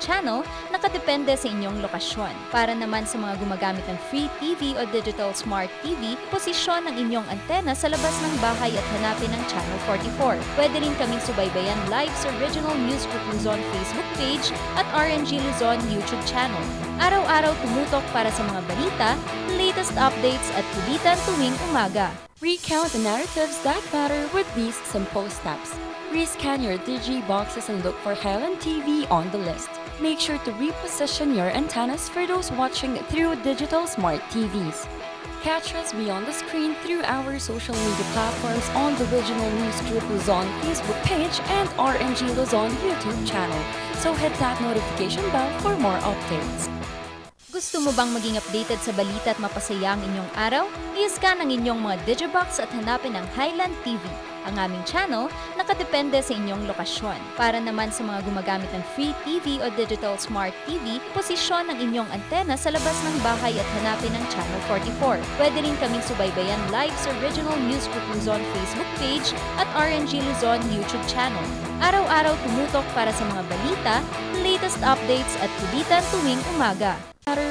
channel, nakadepende sa inyong lokasyon. Para naman sa mga gumagamit ng free TV o digital smart TV, posisyon ang inyong antena sa labas ng bahay at hanapin ang Channel 44. Pwede rin kaming subaybayan live sa Original News Group Luzon Facebook page at RNG Luzon YouTube channel. Araw-araw tumutok para sa mga balita, latest updates at kulitan tuwing umaga. Recount the narratives that matter with these simple steps. Rescan your Digiboxes and look for Highland TV on the list. Make sure to reposition your antennas for those watching through digital smart TVs. Catch us beyond the screen through our social media platforms on the Original News Group Luzon Facebook page and RNG Luzon YouTube channel. So hit that notification bell for more updates. Gusto mo bang maging updated sa balita at mapasaya ang inyong araw? I-scan ang inyong mga Digibox at hanapin ang Highland TV. Ang aming channel, nakadepende sa inyong lokasyon. Para naman sa mga gumagamit ng free TV o digital smart TV, posisyon ang inyong antena sa labas ng bahay at hanapin ang Channel 44. Pwede rin kaming subaybayan live sa Original News Group Luzon Facebook page at RNG Luzon YouTube channel. Araw-araw tumutok para sa mga balita, latest updates at kulitan tuwing umaga.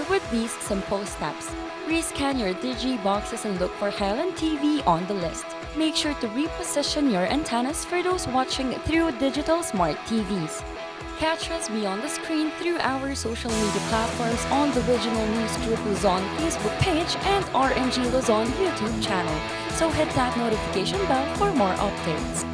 With these simple steps. Rescan your Digiboxes and look for Highland TV on the list. Make sure to reposition your antennas for those watching through digital smart TVs. Catch us beyond the screen through our social media platforms on the Original News Group Luzon Facebook page and RNG Luzon YouTube channel. So hit that notification bell for more updates.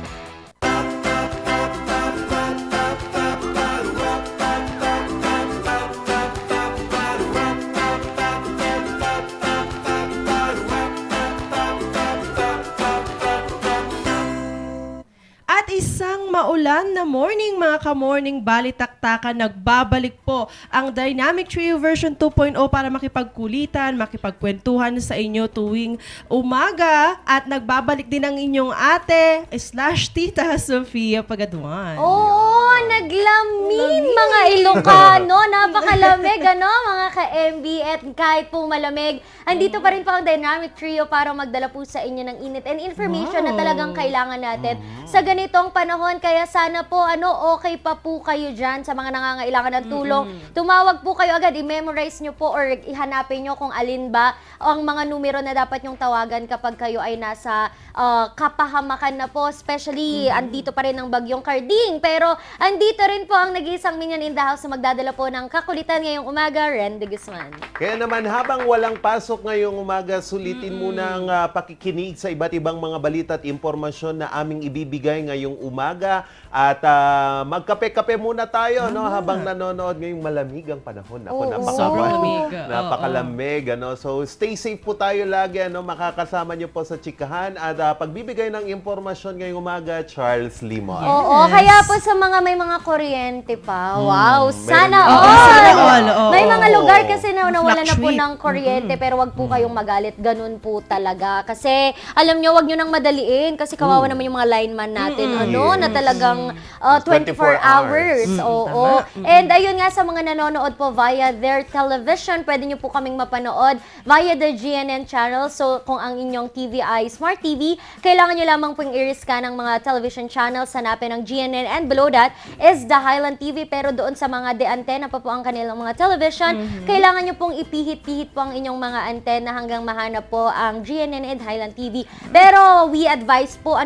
Isang maulan na morning mga ka-morning balitaktakan, nagbabalik po ang Dynamic Trio version 2.0 para makipagkulitan, makipagkwentuhan sa inyo tuwing umaga at nagbabalik din ang inyong ate/tita Sofia Pagaduan. Oo, naglamig mga Ilocano, napakalamig mga ka-MB at kahit po malamig, andito pa rin po ang Dynamic Trio para magdala po sa inyo ng init and information na talagang kailangan natin sa ganitong panahon. Kaya sana po okay pa po kayo dyan sa mga nangangailangan ng tulong. Tumawag po kayo agad, i-memorize nyo po or ihanapin nyo kung alin ba ang mga numero na dapat nyong tawagan kapag kayo ay nasa kapahamakan na po. Especially, andito pa rin ang bagyong Carding. Pero andito rin po ang nag-iisang minion in the house na magdadala po ng kakulitan ngayong umaga, Ren de Guzman. Kaya naman habang walang pasok ngayong umaga, sulitin muna ang pakikinig sa iba't ibang mga balita at impormasyon na aming ibibigay ngayong umaga. At magkape-kape muna tayo habang nanonood ngayong malamig ang panahon. Ako, napakalamig. So stay safe po tayo lagi. Makakasama niyo po sa chikahan. At pagbibigay ng impormasyon ngayong umaga, Charles Limon. Oo, kaya po sa mga may mga kuryente pa. Wow, sana all! May mga lugar kasi na nawala na po ng kuryente pero wag po kayong magalit. Ganun po talaga. Kasi alam nyo, wag nyo nang madaliin kasi kawawa naman yung mga lineman natin na talagang 24 hours. Oo. And ayun nga sa mga nanonood po via their television, pwede nyo po kaming mapanood via the GNN channel. So kung ang inyong TV ay Smart TV, kailangan nyo lamang pong i-scan ng mga television channels, hanapin ng GNN, and below that is the Highland TV. Pero doon sa mga de-antena pa po ang kanilang mga television, kailangan nyo pong ipihit-pihit po ang inyong mga antena hanggang mahanap po ang GNN and Highland TV. Pero we advise po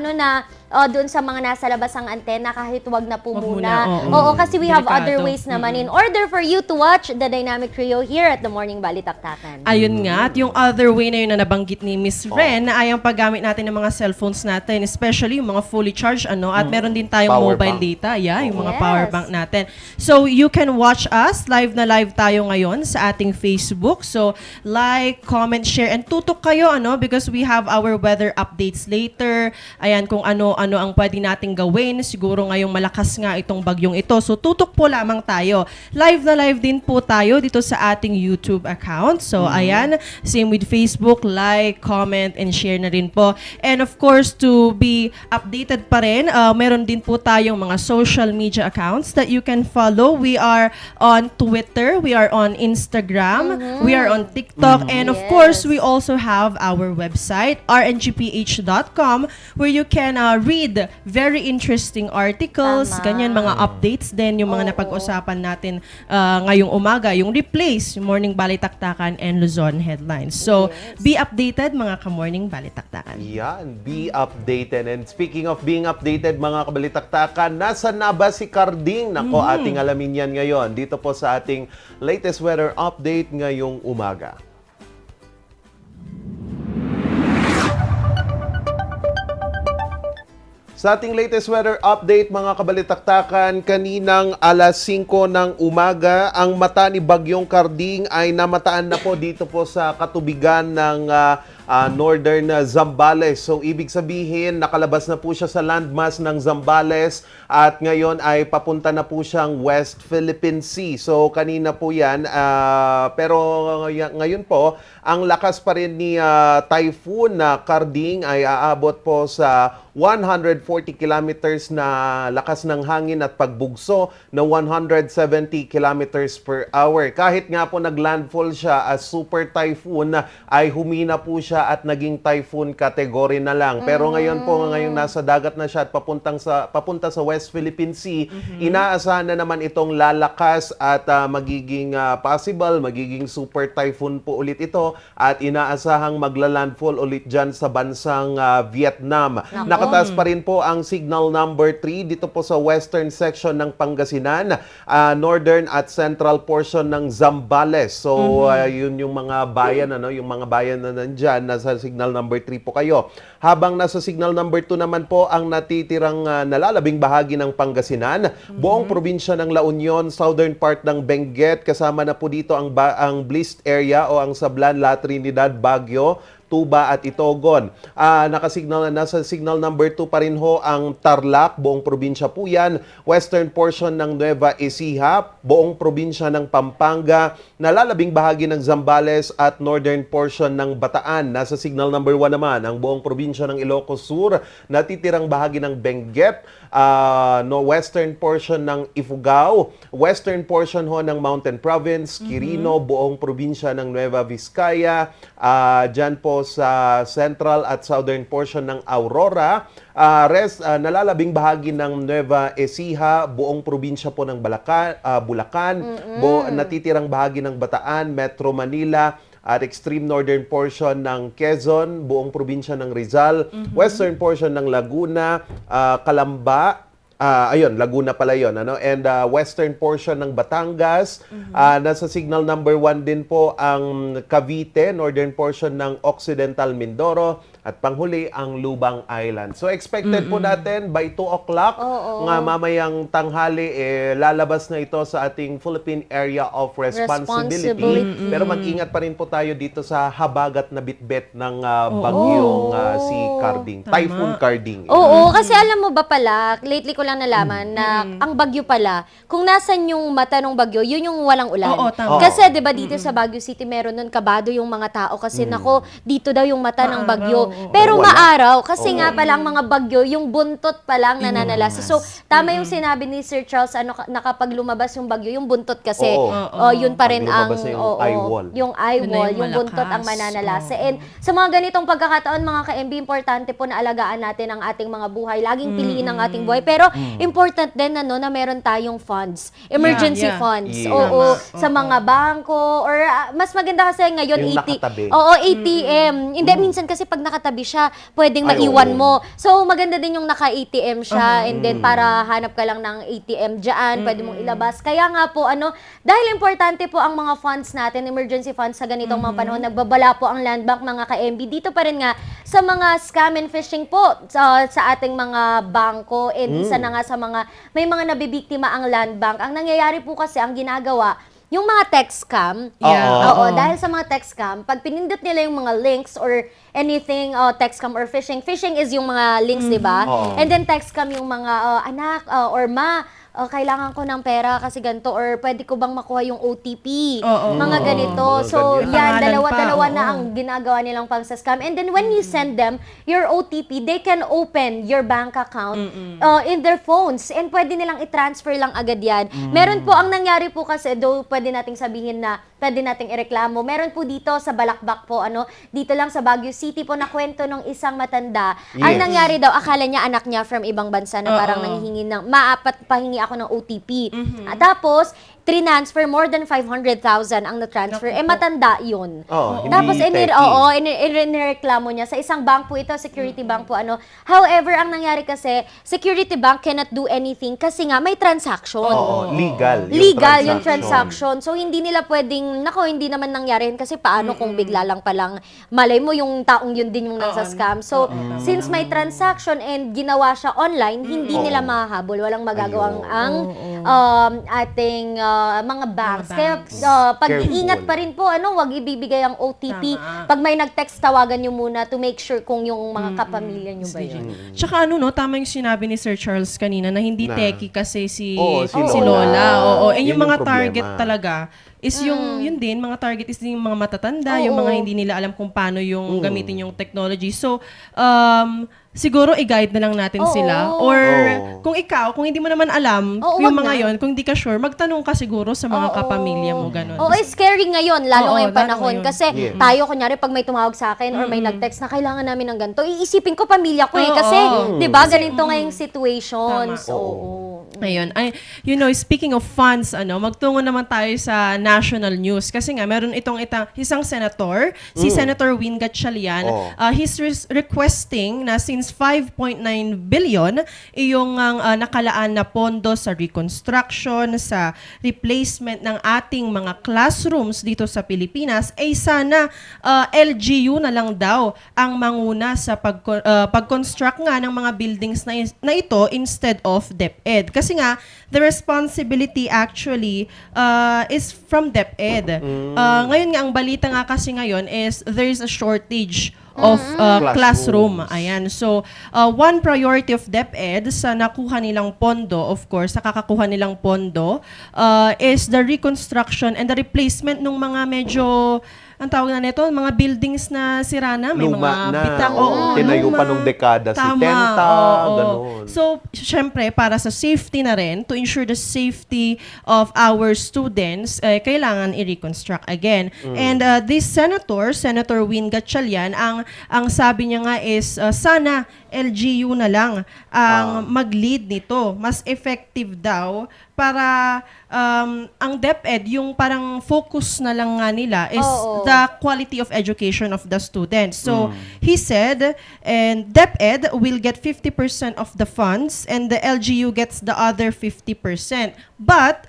doon sa mga nasa labas ang antena, kahit wag na po muna. Oo, kasi we have other ways naman in order for you to watch the Dynamic Trio here at the Morning Balitaktakan. Ayun nga, at yung other way na yun na nabanggit ni Miss Ren ay ang paggamit natin ng mga cellphones natin, especially yung mga fully charged at meron din tayong Power mobile bank. data, yung mga power bank natin. So you can watch us, live tayo ngayon sa ating Facebook. So like, comment, share, and tutok kayo because we have our weather updates later. Ayan, kung ano ang pwede nating gawin. Siguro ngayong malakas nga itong bagyong ito. So tutok po lamang tayo. Live din po tayo dito sa ating YouTube account. So ayan, same with Facebook, like, comment, and share na rin po. And of course, to be updated pa rin, meron din po tayong mga social media accounts that you can follow. We are on Twitter, we are on Instagram, we are on TikTok, and of course, we also have our website, rngph.com, where you can read very interesting articles, Tama. ganyan, mga updates din, yung mga Oo. napag-usapan natin ngayong umaga, yung replace, Morning Balitaktakan and Luzon Headlines. So, be updated mga ka-Morning Balitaktakan. Yan, be updated. And speaking of being updated, mga kabalitaktakan, nasa na ba si Carding? Nako, ating alamin yan ngayon dito po sa ating latest weather update ngayong umaga. Sa ating latest weather update, mga kabalitaktakan, kaninang alas 5 ng umaga, ang mata ni Bagyong Carding ay namataan na po dito po sa katubigan ng northern Zambales. So, ibig sabihin, nakalabas na po siya sa landmass ng Zambales at ngayon ay papunta na po siyang West Philippine Sea. So, kanina po yan. Pero ngayon po, ang lakas pa rin ni Typhoon na Carding ay aabot po sa 140 kilometers na lakas ng hangin at pagbugso na 170 kilometers per hour. Kahit nga po naglandfall siya as super typhoon, ay humina po siya at naging typhoon category na lang. Pero ngayon po, nasa dagat na siya at papunta sa West Philippine Sea, inaasahan na naman itong lalakas at magiging possible, magiging super typhoon po ulit ito at inaasahang maglalandfall ulit dyan sa bansang Vietnam. Nakataas pa rin po ang signal number 3 dito po sa western section ng Pangasinan, northern at central portion ng Zambales. So, yun yung mga bayan, yung mga bayan na nandyan, nasa signal number 3 po kayo. Habang nasa signal number 2 naman po ang natitirang nalalabing bahagi ng Pangasinan, buong probinsya ng La Union, southern part ng Benguet, kasama na po dito ang Blist area o ang Sablan, La Trinidad, Baguio, Tuba at Itogon. Nasa signal number 2 pa rin ho ang Tarlac, buong probinsya po yan. Western portion ng Nueva Ecija, buong probinsya ng Pampanga, nalalabing bahagi ng Zambales at northern portion ng Bataan. Nasa signal number 1 naman ang buong probinsya ng Ilocos Sur, natitirang bahagi ng Benguet, western portion ng Ifugao, western portion ho ng Mountain Province, Quirino, buong probinsya ng Nueva Vizcaya, dyan po sa central at southern portion ng Aurora, nalalabing bahagi ng Nueva Ecija, buong probinsya po ng Bulacan, natitirang bahagi ng Bataan, Metro Manila, at extreme northern portion ng Quezon, buong probinsya ng Rizal, western portion ng Laguna, Calamba, Laguna pala yun, and western portion ng Batangas, nasa signal number 1 din po ang Cavite, northern portion ng Occidental Mindoro, at panghuli ang Lubang Island. So expected po natin by 2 o'clock nga mamayang tanghali lalabas na ito sa ating Philippine Area of Responsibility. Pero mag-ingat pa rin po tayo dito sa habagat na bitbit ng bagyong si Carding. Typhoon Carding. Oo, kasi alam mo ba pala, lately ko lang nalaman na ang bagyo pala, kung nasan yung mata ng bagyo, yun yung walang ulan. Oo, tama. Kasi 'di ba dito sa Baguio City meron nun kabado yung mga tao kasi nako, dito daw yung mata ng bagyo. Pero maaraw kasi nga pala ang mga bagyo, yung buntot pa lang nananalasa. So tama yung sinabi ni Sir Charles na kapag lumabas yung bagyo, yung buntot kasi yun pa rin ang yung eye wall. Yung eye Yun na wall, yung yung buntot ang malakas. mananalasa. And sa mga ganitong pagkakataon, mga ka-MB, importante po na alagaan natin ang ating mga buhay. Laging piliin ang ating buhay. Pero important din na meron tayong funds. Emergency Yeah, yeah. funds. Yeah. Oo, Tama. sa mga bangko or mas maganda kasi ngayon Yung nakatabi. ATM. Hindi minsan kasi pag nakatabi siya, pwedeng Ay, maiwan oo. mo. So maganda din yung naka-ATM siya and then para hanap ka lang ng ATM diyan, pwede mong ilabas. Kaya nga po dahil importante po ang mga funds natin, emergency funds sa ganitong mga panahon, nagbabala po ang Land Bank, mga ka-MB. Dito pa rin nga sa mga scam and phishing po sa ating mga bangko and isa na nga sa mga may mga nabibiktima ang Land Bank. Ang nangyayari po kasi ang ginagawa yung mga text scam, Yeah. oo, dahil sa mga text scam, pag pinindot nila yung mga links or anything, text scam or phishing is yung mga links, di ba? Oo. And then text scam yung mga anak or ma, kailangan ko ng pera kasi ganito or pwede ko bang makuha yung OTP? Oo. Mga ganito. Mga So, ganyan. yan, Pangalan dalawa-dalawa pa, na oo. ang ginagawa nilang pang-scam. And then when you send them your OTP, they can open your bank account in their phones and pwede nilang i-transfer lang agad yan. Meron po, ang nangyari po kasi, though pwede nating sabihin na pwede nating ireklamo. Meron po dito sa Balakbak po, dito lang sa Baguio City po na kwento ng isang matanda. Ang Yes. nangyari daw, akala niya anak niya from ibang bansa na parang nanghihingi ng, pahingi ako ng OTP. At tapos, transfer more than 500,000 ang na-transfer. Matanda yun. Oo, Tapos, hindi techie. inireklamo niya sa isang bank po ito, security bank po, However, ang nangyari kasi, security bank cannot do anything kasi nga may transaction. Oo, legal. Legal yung transaction. So, hindi nila pwedeng, hindi naman nangyari yun kasi paano kung bigla lang palang, malay mo yung taong yun din yung nasa scam. So, since may transaction and ginawa siya online, hindi nila mahahabol. Walang magagawang ating mga banks. Kaya, pag-iingat pa rin po, wag ibibigay ang OTP. Pag may nag-text, tawagan nyo muna to make sure kung yung mga kapamilya nyo ba yun. Tsaka tama yung sinabi ni Sir Charles kanina na hindi techie kasi si si Lola. Oo, and Yun yung mga yung problema. target talaga is yun din, mga target is yung mga matatanda, yung mga hindi nila alam kung paano yung gamitin yung technology. So, siguro i-guide na lang natin sila. Or kung hindi mo naman alam yung mga yon, kung hindi ka sure, magtanong ka siguro sa mga kapamilya mo, ganun. Scary ngayon, lalo ngayong lalo panahon. ngayon. Kasi tayo, kunyari, pag may tumawag sa akin or may nag-text na kailangan namin ng ganito, iisipin ko pamilya ko Kasi, di ba, ganito ngayong situations. Ayun. Speaking of funds, magtungo naman tayo sa national news. Kasi nga, meron isang senator, si Senator Win Gatchalian. He's requesting na since 5.9 billion yung nakalaan na pondo sa reconstruction, sa replacement ng ating mga classrooms dito sa Pilipinas, ay sana LGU na lang daw ang manguna sa pag-construct nga ng mga buildings na ito instead of DepEd. Kasi nga, the responsibility actually is from DepEd. Ngayon nga, ang balita nga kasi ngayon is there is a shortage of classroom. Ayan. So, one priority of DepEd sa nakuha nilang pondo, of course, sa kakakuha nilang pondo, is the reconstruction and the replacement ng mga medyo, ang tawag na nito, mga buildings na sira na, may Luma mga na, bitang, tinayo pa nung dekada 70, ganun. So, syempre, para sa safety na rin, to ensure the safety of our students, kailangan i-reconstruct again. And this Senator Win Gatchalian, ang sabi niya nga is, sana LGU na lang ang mag-lead nito. Mas effective daw para ang DepEd, yung parang focus na lang nga nila is the quality of education of the students. So, he said, and DepEd will get 50% of the funds and the LGU gets the other 50%. But,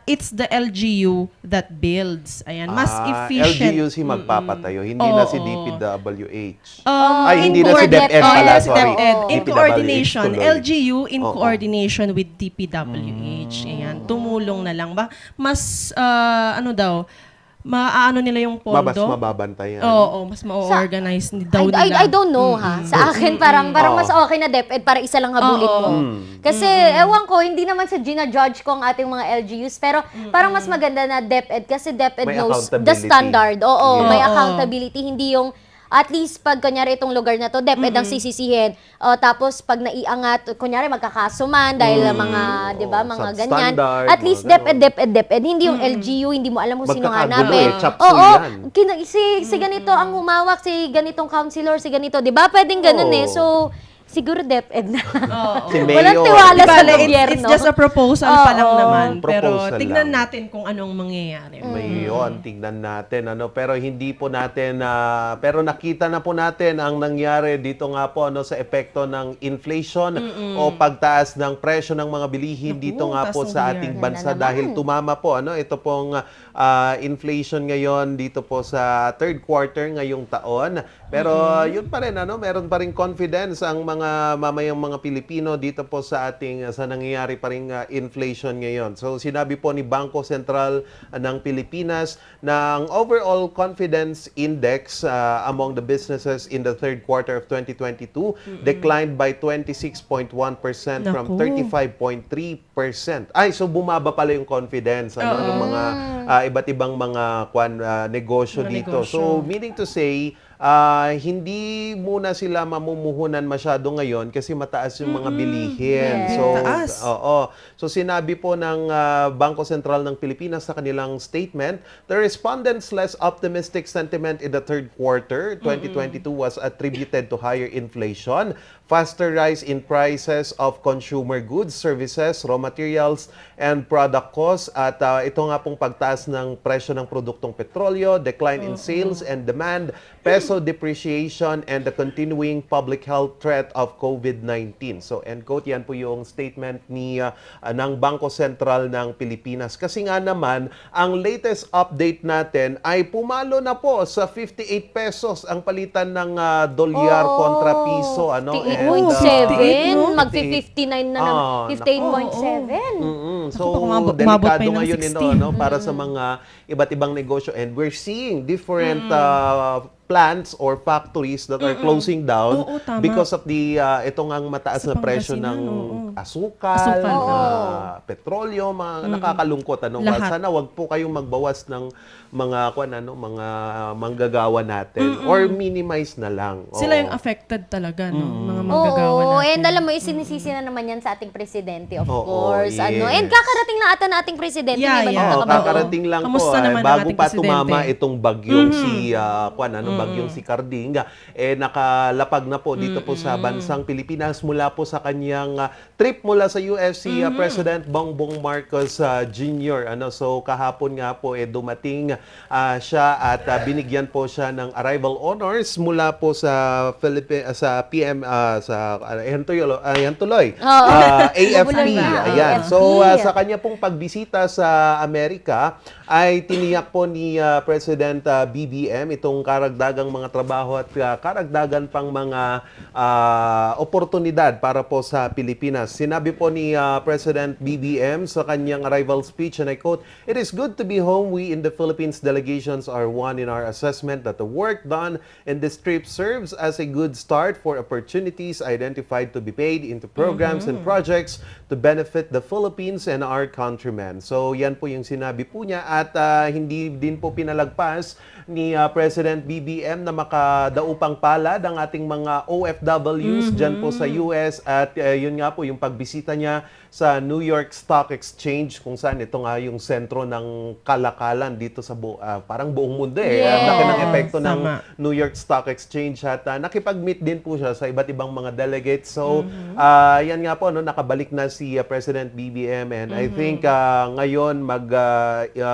it's the LGU that builds. Ayan, mas efficient. LGU si magpapatayo, hindi na si DPWH. In hindi na si DepEd pala, sorry. In DPWH coordination, tuloy. LGU in coordination with DPWH. Ayan, tumulong na lang ba? Mas, maaano nila yung pondo. Mas mababantayan. Oo, mas ma-organize daw nila. I don't know Sa akin parang mas okay na DepEd para isa lang habulin mo. Kasi ewan ko, hindi naman sa gina-judge ko ang ating mga LGUs, pero parang mas maganda na DepEd kasi DepEd May knows the accountability. standard. May accountability, hindi yung at least pag kunyari itong lugar na to, DepEd ang sisisihin. Tapos pag naiangat, kunyari magkakaso man dahil mga, 'di ba, mga ganyan. Substandard, At least mga DepEd, hindi yung LGU, hindi mo alam kung sino Magkakagulo hanapin. chapsuy yan. Si ganito ang humawak, si ganitong counselor, si ganito, 'di ba? Pwedeng ganun So siguro DepEd na. Si Walang Mayor. tiwala sa Bale, gobyerno. it's just a proposal pa lang naman. Pero Proposal tignan lang. natin kung anong mangyayari. Ngayon, tignan natin pero hindi po natin pero nakita na po natin ang nangyari dito nga po sa epekto ng inflation o pagtaas ng presyo ng mga bilihin dito nga po taas ng sa bilyar. ating bansa dahil tumama po ito pong inflation ngayon dito po sa third quarter ngayong taon. Pero yun pa rin meron pa rin confidence ang mga mamayang mga Pilipino dito po sa ating sa nangyayari pa ring inflation ngayon. So sinabi po ni Bangko Sentral ng Pilipinas na ang overall confidence index among the businesses in the third quarter of 2022 declined by 26.1% from 35.3%. So bumaba pala yung confidence ng mga iba't ibang mga negosyo dito. So meaning to say hindi muna sila mamumuhunan masyado ngayon kasi mataas yung mga bilihin. Yes. So, Taas. So sinabi po ng Bangko Sentral ng Pilipinas sa kanilang statement, the respondents' less optimistic sentiment in the third quarter 2022 was attributed to higher inflation, faster rise in prices of consumer goods, services, raw materials, and product costs. At ito nga pong pagtaas ng presyo ng produktong petrolyo, decline in sales and demand, peso depreciation, and the continuing public health threat of COVID-19. So, end quote, yan po yung statement ng Bangko Sentral ng Pilipinas. Kasi nga naman, ang latest update natin ay pumalo na po sa 58 pesos ang palitan ng dolyar kontra piso. Ano? 58.7, magfi-59 na ng Ah, 58.7. So, umabot pa delikado yun ng ngayon 60. para sa mga iba't ibang negosyo. And we're seeing different plants or factories that are closing down Oo, tama. because of the ito ngang mataas Sa na presyo Pangasinan, ng oo. asukal, Asukal. petrolyo, mga nakakalungkot. Lahat. Sana wag po kayong magbawas ng mga mga manggagawa natin or minimize na lang. Sila Oo. yung affected talaga, no? Mga manggagawa Oo, natin. and alam mo, isinisisi na naman yan sa ating presidente, of Oo, course. yes. And kakarating na ata na ating presidente, Yeah, may yeah. balita Oo, ka ba? kakarating lang Kamusta po. naman ang Bago ating pa presidente? tumama itong bagyong bagyong si Cardinga, nakalapag na po dito po sa bansang Pilipinas mula po sa kanyang trip mula sa US si President Bongbong Marcos Jr. So kahapon nga po dumating siya at binigyan po siya ng arrival honors mula po sa sa PM yan tuloy. AFP. Ayan. So sa kanya pong pagbisita sa Amerika ay tiniyak po ni President BBM itong karagdagang mga trabaho at karagdagan pang mga oportunidad para po sa Pilipinas. Sinabi po ni President BBM sa kanyang arrival speech, and I quote, "It is good to be home. We in the Philippines delegations are one in our assessment that the work done in this trip serves as a good start for opportunities identified to be paid into programs and projects to benefit the Philippines and our countrymen." So yan po yung sinabi po niya at hindi din po pinalagpas ni President BBM na makadaupang palad ang ating mga OFWs dyan po sa US at yun nga po yung pagbisita niya sa New York Stock Exchange kung saan ito nga yung sentro ng kalakalan dito sa parang buong mundo eh. Ang laki ng epekto ng Tama. New York Stock Exchange at nakipag-meet din po siya sa iba't ibang mga delegates. So, yan nga po, nakabalik na si President BBM and I think ngayon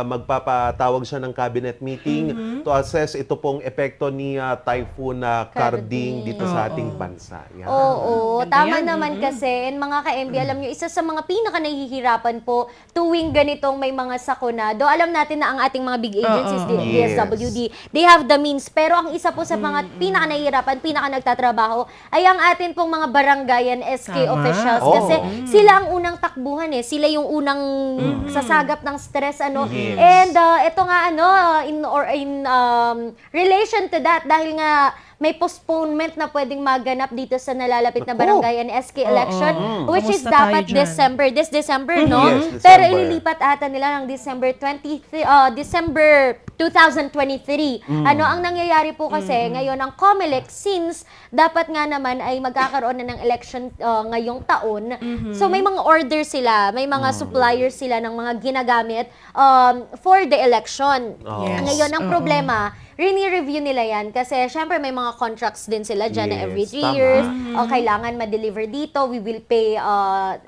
magpapatawag siya ng cabinet meeting to assess ito pong epekto ni Typhoon Carding dito sa ating bansa. Yan. Oo, Ganda tama yan. naman kasi. And mga ka-MB, alam nyo, isa sa mga pinaka nahihirapan po tuwing ganitong may mga sakuna. Do alam natin na ang ating mga big agencies, Oo. Yes. DSWD, they have the means. Pero ang isa po sa mga pinaka nahihirapan, pinaka nagtatrabaho, ay ang atin pong mga barangay and SK Tama. officials. Oo. Kasi sila ang unang takbuhan eh. Sila yung unang sasagap ng stress. Yes. And ito nga in relation to that, dahil nga may postponement na pwedeng maganap dito sa nalalapit na Naku. barangay and SK election, which is Kamusta tayo dapat dyan? this December, no? Yes, Pero December. ililipat ata nila ng December 2023. Ano ang nangyayari po kasi ngayon ang COMELEC, since dapat nga naman ay magkakaroon na ng election ngayong taon, so may mga orders sila, may mga suppliers sila ng mga ginagamit for the election. Yes. Ngayon ang problema, rini-review nila yan kasi syempre may mga contracts din sila dyan na every Yes, 3 tama. years. O kailangan ma-deliver dito, we will pay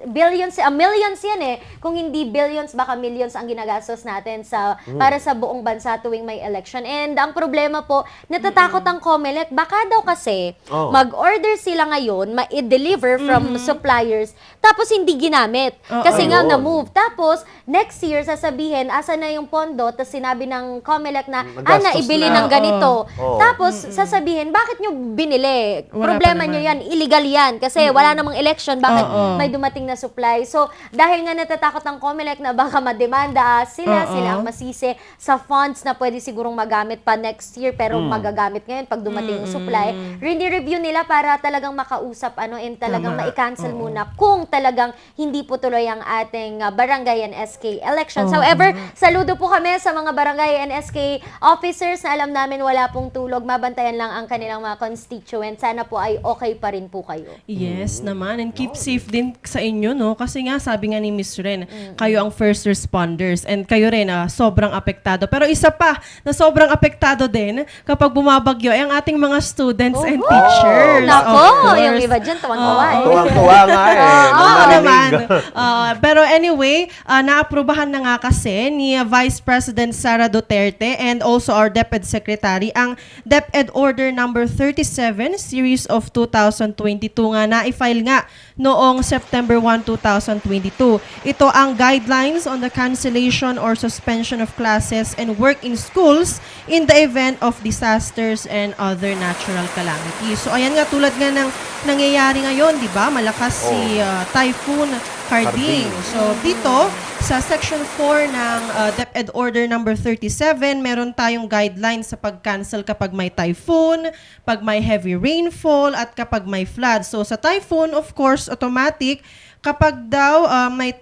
billions, millions yan eh. Kung hindi billions, baka millions ang ginagastos natin para sa buong bansa tuwing may election. And ang problema po, natatakot ang COMELEC, baka daw kasi mag-order sila ngayon, ma-deliver from suppliers, tapos hindi ginamit. Kasi nga Ayun. na-move. Tapos, next year, sasabihin, asa na yung pondo, tapos sinabi ng COMELEC na, Nagastos naibili na. ng ganito. Oo. Tapos, sasabihin, natin, bakit nyo binili? Wala Problema pa nyo naman. yan, illegal yan. Kasi wala namang election, bakit Oo. may dumating na supply? So, dahil nga natatakot ang COMELEC na baka mademanda sila ang masisi sa funds na pwede sigurong magamit pa next year, pero magagamit ngayon pag dumating yung supply. Review nila para talagang makausap, and talagang ma-cancel muna kung talagang hindi po tuloy ang ating barangay and SK elections. However, saludo po kami sa mga barangay and SK officers na alam namin wala pong tulog. Mabantayan lang ang kanilang mga constituents. Sana po ay okay pa rin po kayo. Yes naman, and keep safe din sa inyo, no? Kasi nga, sabi nga ni Miss Ren, kayo ang first responders, and kayo rin, sobrang apektado. Pero isa pa, na sobrang apektado din, kapag bumabagyo, ay ang ating mga students and teachers. Nako, of course. yung iba dyan, tuwan-tuwa eh. Tuwang-tuwa nga eh. Oo nung naman. narinig. Pero anyway, naaprubahan na nga kasi ni Vice President Sara Duterte and also our DepEd Secretary ang DepEd Order number 37 Series of 2022 nga na-file nga noong September 1, 2022. Ito ang guidelines on the cancellation or suspension of classes and work in schools in the event of disasters and other natural calamities. So ayan nga, tulad nga ng nangyayari ngayon, di ba? Malakas si Typhoon Harding. So dito, sa Section 4 ng DepEd Order number 37, meron tayong guidelines sa pag-cancel kapag may typhoon, pag may heavy rainfall, at kapag may flood. So sa typhoon, of course, automatic. Kapag daw may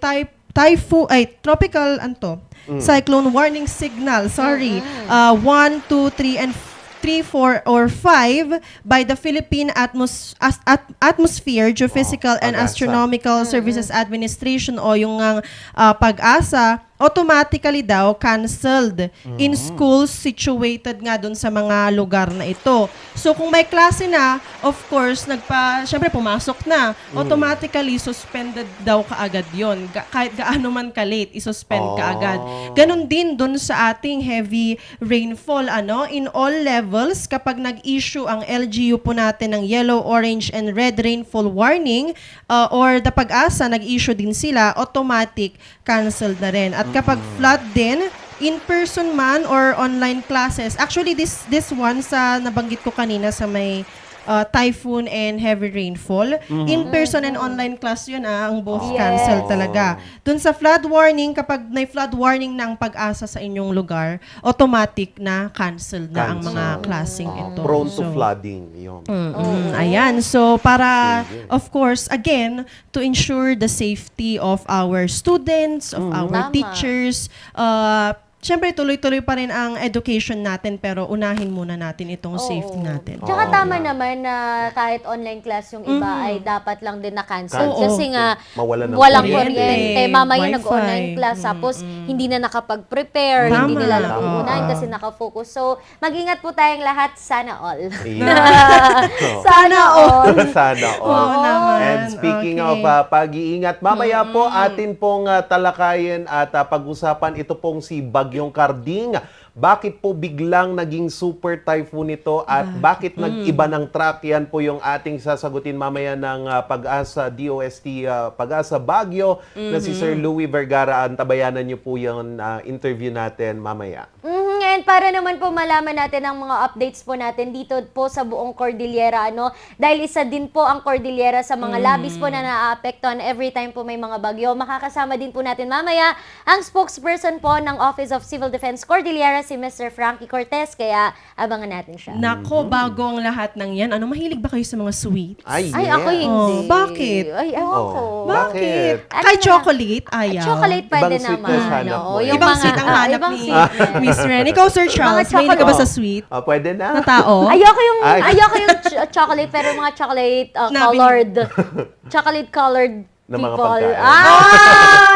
tropical, cyclone warning signal, 1, 2, 3, and 3, 4, or 5 by the Philippine Atmosphere, Geophysical and PAGASA. Astronomical Services Administration o yung PAGASA, automatically daw canceled in schools situated nga dun sa mga lugar na ito. So kung may klase na, of course, syempre pumasok na, automatically suspended daw kaagad yon. Kahit gaano man ka-late, isuspend kaagad. Ganon din dun sa ating heavy rainfall, in all levels, kapag nag-issue ang LGU po natin ng yellow, orange, and red rainfall warning, or the PAGASA, nag-issue din sila, automatic canceled na rin. At kapag flood din, in-person man or online classes. Actually, this one sa nabanggit ko kanina sa may typhoon and heavy rainfall. In-person and online class yun, ang both cancel talaga. Dun sa flood warning, kapag may flood warning ng PAGASA sa inyong lugar, automatic na cancel na ang mga klaseng ito. Prone to flooding. Yun. Ayan. So, para, of course, again, to ensure the safety of our students, of our Tama. teachers, syempre, tuloy-tuloy pa rin ang education natin, pero unahin muna natin itong safety natin. Tsaka tama naman na kahit online class yung iba ay dapat lang din na-cancel. Cancel. Kasi nga, Mawalan ng walang kuryente, kuryente. Mamaya wifi. nag-online class, tapos hindi na nakapag-prepare, hindi Tama. nila lang Oo. uunahin kasi nakafocus. So, mag-ingat po tayong lahat. Sana all. Yeah. Sana all. Sana all. Oo naman. And speaking Okay. of pag-iingat, mamaya po atin pong talakayin at pag-usapan ito pong si Bagyong Karding. Bakit po biglang naging super typhoon ito at bakit nag-iba ng track? Yan po yung ating sasagutin mamaya ng PAGASA, DOST PAGASA Baguio na si Sir Louie Vergara. Antabayanan niyo po yung interview natin mamaya. And para naman po malaman natin ang mga updates po natin dito po sa buong Cordillera, dahil isa din po ang Cordillera sa mga labis po na naaapektuhan every time po may mga bagyo. Makakasama din po natin mamaya ang spokesperson po ng Office of Civil Defense Cordillera, si Mr. Frankie Cortez, kaya abangan natin siya. Nako, bago ang lahat ng yan, mahilig ba kayo sa mga sweet? Ay, Ay, ako hindi. Oh, bakit? Ay, ewan ko. Bakit? Ano Kay na? chocolate, ayaw. Chocolate pwede Ibang sweet naman. na hanap mo. Yung Ibang mga- sweet ang hanap ibang ni sweet. Miss Ren. Ikaw, Sir Charles, chocolate. mahilig ka ba sa sweet? Pwede na. Na tao? Ayoko yung Ay. chocolate, pero mga chocolate Na colored. Chocolate colored Na mga people. pagkain.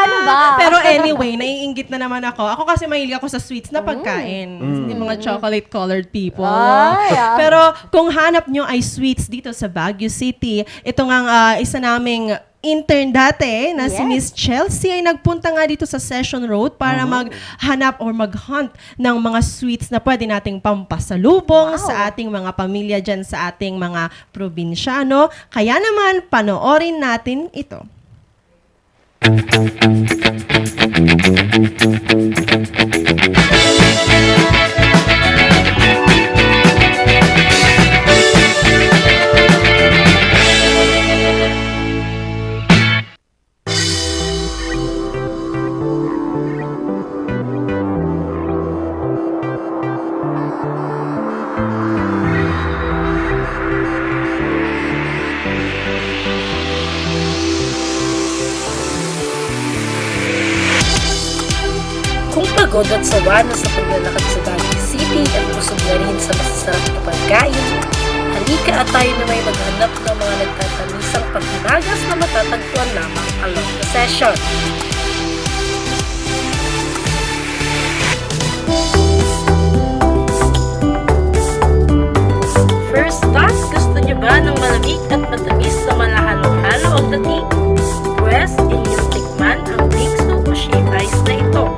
Ano ba? Pero anyway, naiinggit na naman ako. Ako kasi mahilig ako sa sweets na pagkain. Hindi mga chocolate-colored people. Ay, Pero kung hanap nyo ay sweets dito sa Baguio City, ito nga isa naming intern dati na si Yes. Miss Chelsea ay nagpunta nga dito sa Session Road para maghanap or mag-hunt ng mga sweets na pwede nating pampasalubong sa ating mga pamilya dyan sa ating mga probinsyano. Kaya naman, panoorin natin ito. Pagod at sawa na sa paglalakad sa Baguio City at busog na rin sa masasarap na pagkain, halika at tayo na may maghanap ng mga nagtatamisang paghimagas na matatagpuan lamang along the session. First stop, gusto nyo ba ng malamig at matamis na malahalo-halo ang dating? Pwes, inyong tikman ang Bingsu o shaved ice na ito.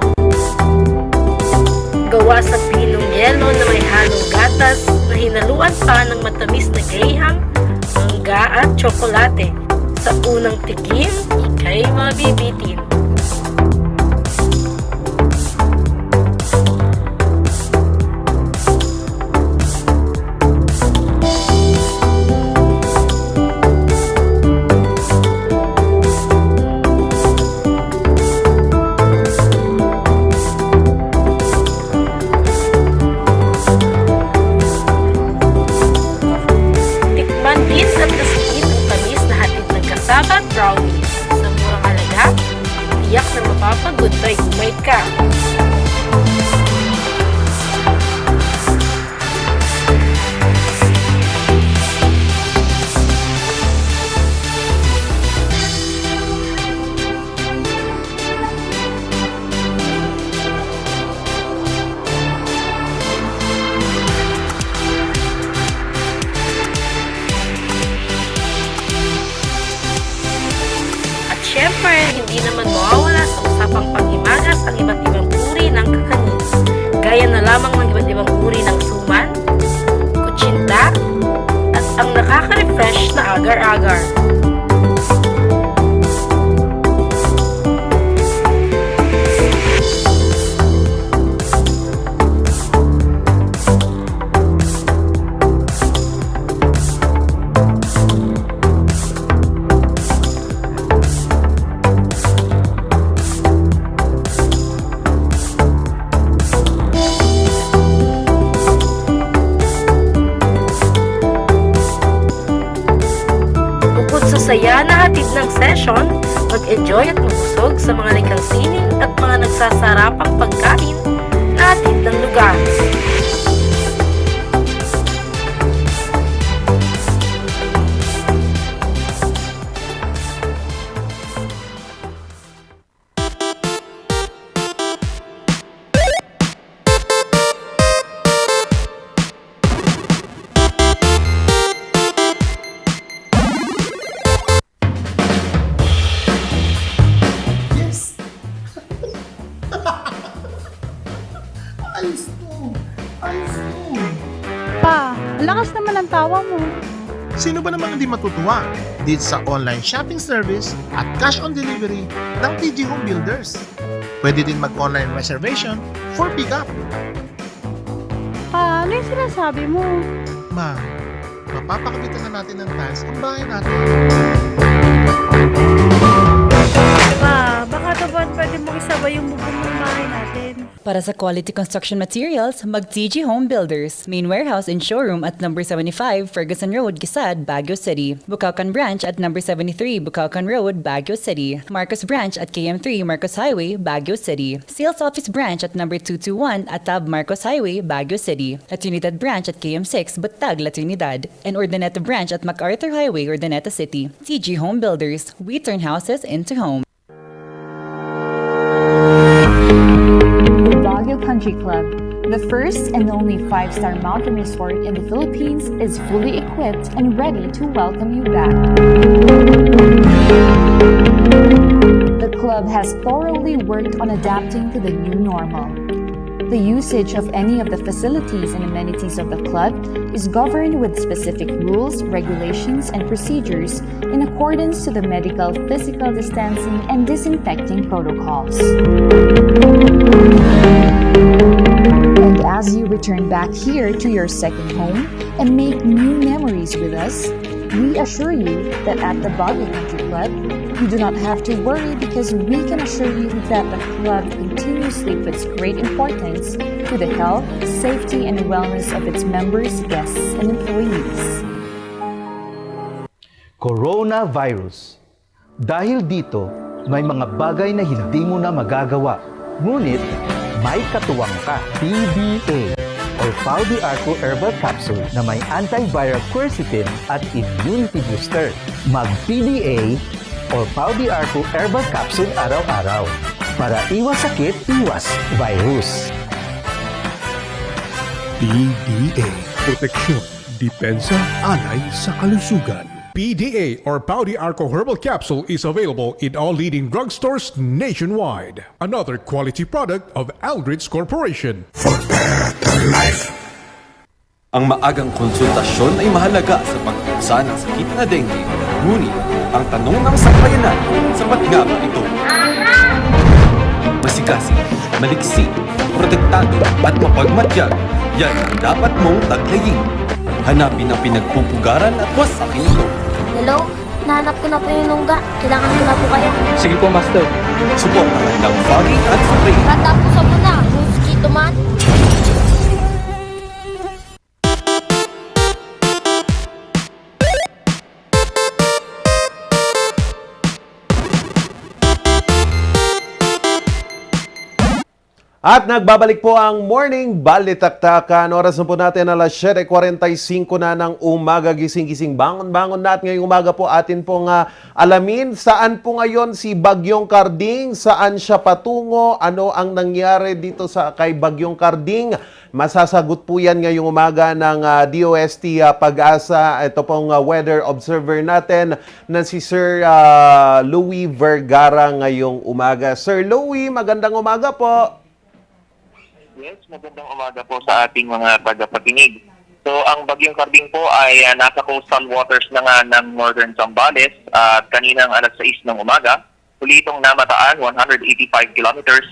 Gawa sa pilong yelo na may halong gatas na hinaluan pa ng matamis na graham, mangga at tsokolate. Sa unang tikim, ika'y mabibitin. Sabat brownies. Sa murang halaga, tiyak na mapapag-goodbye gumay ka. Siyempre, hindi naman mawawala sa usapang panghimagas ang iba't ibang uri ng kakanin. Gaya na lamang ng iba't ibang uri ng suman, kutsinta, at ang nakaka-refresh na agar-agar. Sa saya na hatid ng session, mag-enjoy at magbusog sa mga likang sining at mga nagsasarapang pagkain na hatid ng lugar. Pa, ang lakas naman ang tawa mo. Sino ba namang hindi matutuwa dito sa online shopping service at cash on delivery ng TG Home Builders? Pwede din mag-online reservation for pickup. Pa, ano yung sinasabi mo? Ma, mapapakabitan na natin ng tiles ang bahay natin. Pa, baka naman pwede mo isabay yung bubong ng bahay natin. Para sa quality construction materials, mag-TG Home Builders. Main warehouse and showroom at number 75 Ferguson Road, Gisad, Baguio City. Bucaucan Branch at number 73 Bucaucan Road, Baguio City. Marcos Branch at KM3 Marcos Highway, Baguio City. Sales Office Branch at number 221 Atab Marcos Highway, Baguio City. La Trinidad Branch at KM6 Batag, La Trinidad. And Urdaneta Branch at MacArthur Highway, Urdaneta City. TG Home Builders. We turn houses into homes. Baguio Country Club, the first and only 5-star mountain resort in the Philippines, is fully equipped and ready to welcome you back. The club has thoroughly worked on adapting to the new normal. The usage of any of the facilities and amenities of the club is governed with specific rules, regulations, and procedures in accordance to the medical, physical distancing, and disinfecting protocols. And as you return back here to your second home and make new memories with us, we assure you that at the Baguio Country Club, you do not have to worry because we can assure you that the club continuously puts great importance to the health, safety, and wellness of its members, guests, and employees. Coronavirus. Dahil dito, may mga bagay na hindi mo na magagawa. Ngunit, may katuwang ka. PDA or Pau de Arco Herbal Capsule na may antiviral quercetin at immunity booster. Mag-PDA or Pau de Arco Herbal Capsule araw-araw para iwas sakit, iwas virus. PDA. Proteksyon, depensa, alay sa kalusugan. PDA or Pau de Arco Herbal Capsule is available in all leading drugstores nationwide. Another quality product of Aldrich Corporation. For better life. Ang maagang konsultasyon ay mahalaga sa pagpuksa ng sakit na dengue. Ngunit, ang tanong ng sambayanan, sapat nga ba ito? Masikasi, maliksi, protektado at mapagmatyag, yan ang dapat mong taglayin. Hanapin ang pinagpupugaran at wasakin ito. Hello? Nahanap ko na po yung lungga. Kailangan ko na po kayo. Sige po, Master. Suportahan ng Foggy at Spray. Tatapusan mo na, mosquito man. At nagbabalik po ang Morning Balitaktakan. Oras na po natin alas 7:45 na ng umaga. Gising-gising, bangon-bangon na. At ngayong umaga po atin pong alamin saan po ngayon si Bagyong Karding, saan siya patungo, ano ang nangyari dito kay Bagyong Karding. Masasagot po yan ngayong umaga ng DOST Pag-asa. Ito pong weather observer natin na si Sir Louie Vergara ngayong umaga. Sir Louie, magandang umaga po. Yes, magandang umaga po sa ating mga tagapakinig. So, ang Bagyong Karding po ay nasa coastal waters na nga ng Northern Zambales at kaninang alas 6 ng umaga. Huli itong namataan, 185 kilometers,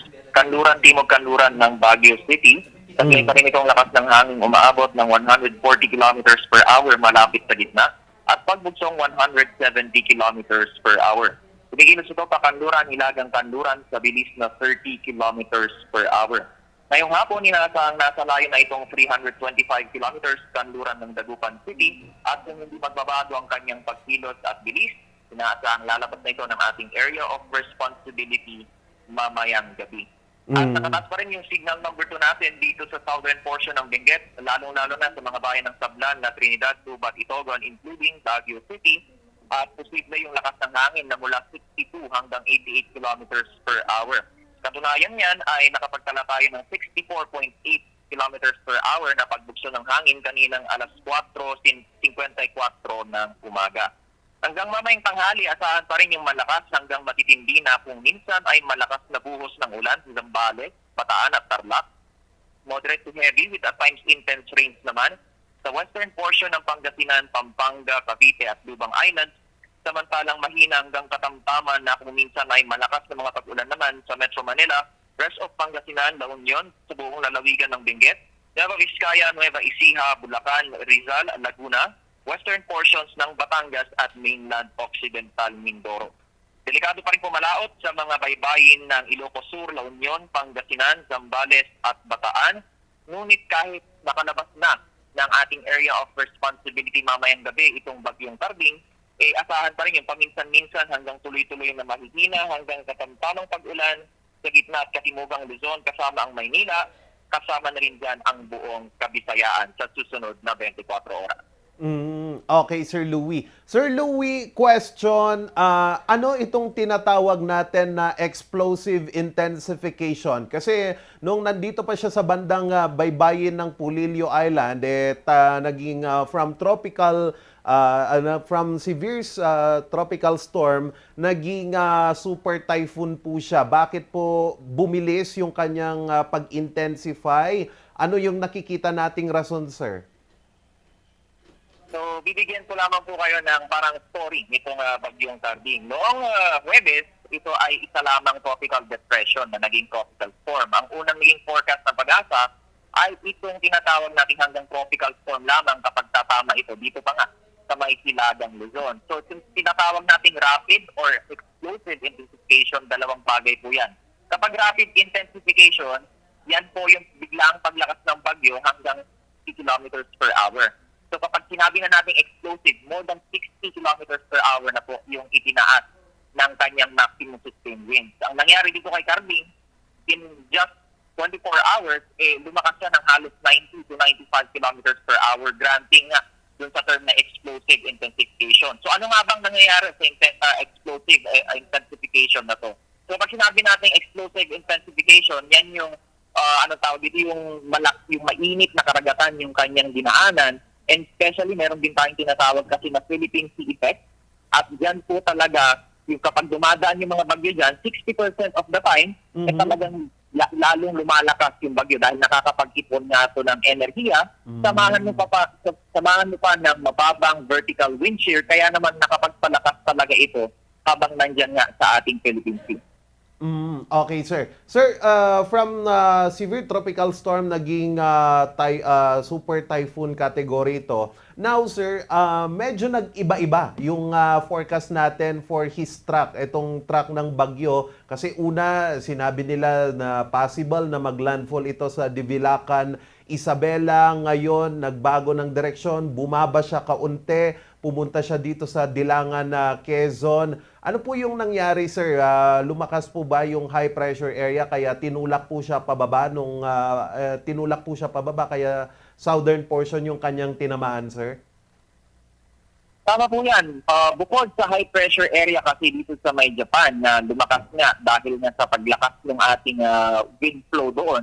timog-kanluran ng Baguio City. Kasi pa rin itong lakas ng hangin umaabot ng 140 kilometers per hour malapit sa gitna at pagbugsong 170 kilometers per hour. Kumikilos ito pa kanluran, hilagang kanluran sa bilis na 30 kilometers per hour. Ngayong hapon, inaasahang nasa layo na itong 325 kilometers kanluran ng Dagupan City at kung hindi magbabago ang kanyang pagkilos at bilis, inaasahang lalabas na ito ng ating area of responsibility mamayang gabi. At nakataas pa rin yung signal number 2 natin dito sa southern portion ng Benguet, lalong-lalo na sa mga bayan ng Sablan na Trinidad, Tubat, Itogon, including Baguio City, at posible yung lakas ng hangin na mula 62 hanggang 88 kilometers per hour. Katunayan niyan ay nakapagtala tayo ng 64.8 kilometers per hour na pagbugso ng hangin kaninang alas 4:54 ng umaga. Hanggang mamayang tanghali, asahan pa rin yung malakas hanggang matitindi na kung minsan ay malakas na buhos ng ulan sa Zambales, Bataan at Tarlac. Moderate to heavy with at times intense rains naman sa western portion ng Pangasinan, Pampanga, Cavite at Lubang Islands. Samantalang mahina hanggang katamtaman na kung minsan ay malakas na mga pag-ulan naman sa Metro Manila, rest of Pangasinan, La Union, sa buong lalawigan ng Benguet, Nueva Vizcaya, Nueva Ecija, Bulacan, Rizal, Laguna, western portions ng Batangas at mainland Occidental Mindoro. Delikado pa rin pumalaot sa mga baybayin ng Ilocos Sur, La Union, Pangasinan, Zambales at Bataan. Ngunit kahit nakalabas na ng ating area of responsibility mamayang gabi itong Bagyong Karding, asahan pa rin yung paminsan-minsan hanggang tuloy-tuloy na mahihina hanggang katamtamang pag-ulan sa gitna at katimugang Luzon kasama ang Maynila, kasama na rin dyan ang buong Kabisayaan sa susunod na 24 oras. Okay, Sir Louie. Sir Louie, question, ano itong tinatawag natin na explosive intensification? Kasi nung nandito pa siya sa bandang baybayin ng Pulilio Island, naging from severe tropical storm, naging super typhoon po siya. Bakit po bumilis yung kanyang pag-intensify? Ano yung nakikita nating rason, sir? So, bibigyan ko lamang po kayo ng parang story nitong Bagyong Karding. Noong Huwebes, ito ay isa lamang tropical depression na naging tropical storm. Ang unang naging forecast ng Pag-asa ay itong tinatawag natin hanggang tropical storm lamang kapag tatama ito dito pa nga sa may hilagang Luzon. So, tinatawag nating rapid or explosive intensification, dalawang bagay po yan. Kapag rapid intensification, yan po yung biglang paglakas ng bagyo hanggang 60 kilometers per hour. So kapag sinabi na natin explosive, more than 60 kilometers per hour na po yung itinaas ng kanyang maximum sustained winds. Ang nangyari dito kay Karding, in just 24 hours, lumakas siya ng halos 90 to 95 kilometers per hour, granting nga dun sa term na explosive intensification. So ano nga bang nangyayari sa explosive intensification na to? So pag sinabi natin explosive intensification, yan yung yung mainit na karagatan yung kanyang dinaanan, and especially meron din tayong tinatawag kasi na Philippine Sea Effect, at dyan po talaga yung kapag dumadaan yung mga bagyo dyan, 60% of the time, talagang lalong lumalakas yung bagyo dahil nakakapag-ipon nga ito ng enerhiya. Samahan mo pa ng mababang vertical wind shear, kaya naman nakapagpalakas talaga ito habang nandyan nga sa ating Philippine Sea. Okay, sir. Sir, from severe tropical storm naging super typhoon category ito. Now, sir, medyo nag-iba-iba yung forecast natin for his track, itong track ng bagyo. Kasi una, sinabi nila na possible na maglandfall ito sa Divilacan, Isabela. Ngayon, nagbago ng direksyon, bumaba siya kaunti, pumunta siya dito sa Dilangan, Quezon. Ano po yung nangyari, sir? Lumakas po ba yung high pressure area kaya tinulak po siya pababa kaya southern portion yung kanyang tinamaan, sir? Tama po yan. Bukod sa high pressure area kasi dito sa may Japan na lumakas nga dahil nga sa paglakas ng ating wind flow doon,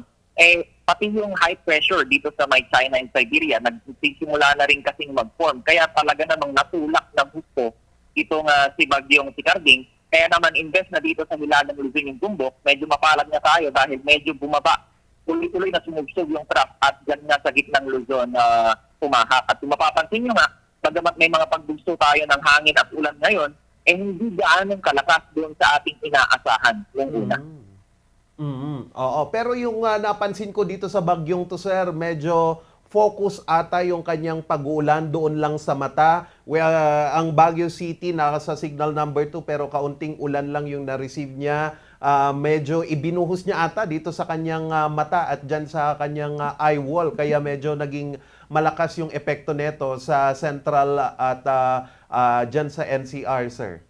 pati yung high pressure dito sa may China and Siberia, nagsisimula na rin kasing mag-form. Kaya talaga namang natulak ng gusto itong si Bagyong Sikarding. Kaya naman invest na dito sa Hilagang Luzon yung tumbok, medyo mapalad na tayo dahil medyo bumaba. Tuloy-tuloy na sumubsog yung trap at dyan nga sa gitnang Luzon humahak. At kung mapapansin nyo nga, bagamat may mga pagbugso tayo ng hangin at ulan ngayon, hindi gaanong kalakas doon sa ating inaasahan yung una. Oo, pero yung napansin ko dito sa bagyong to, sir, medyo focus ata yung kanyang pag-uulan doon lang sa mata. Ang Baguio City nasa signal number 2 pero kaunting ulan lang yung na-receive niya. Medyo ibinuhos niya ata dito sa kanyang mata at dyan sa kanyang eye wall. Kaya medyo naging malakas yung epekto neto sa Central at dyan sa NCR, sir.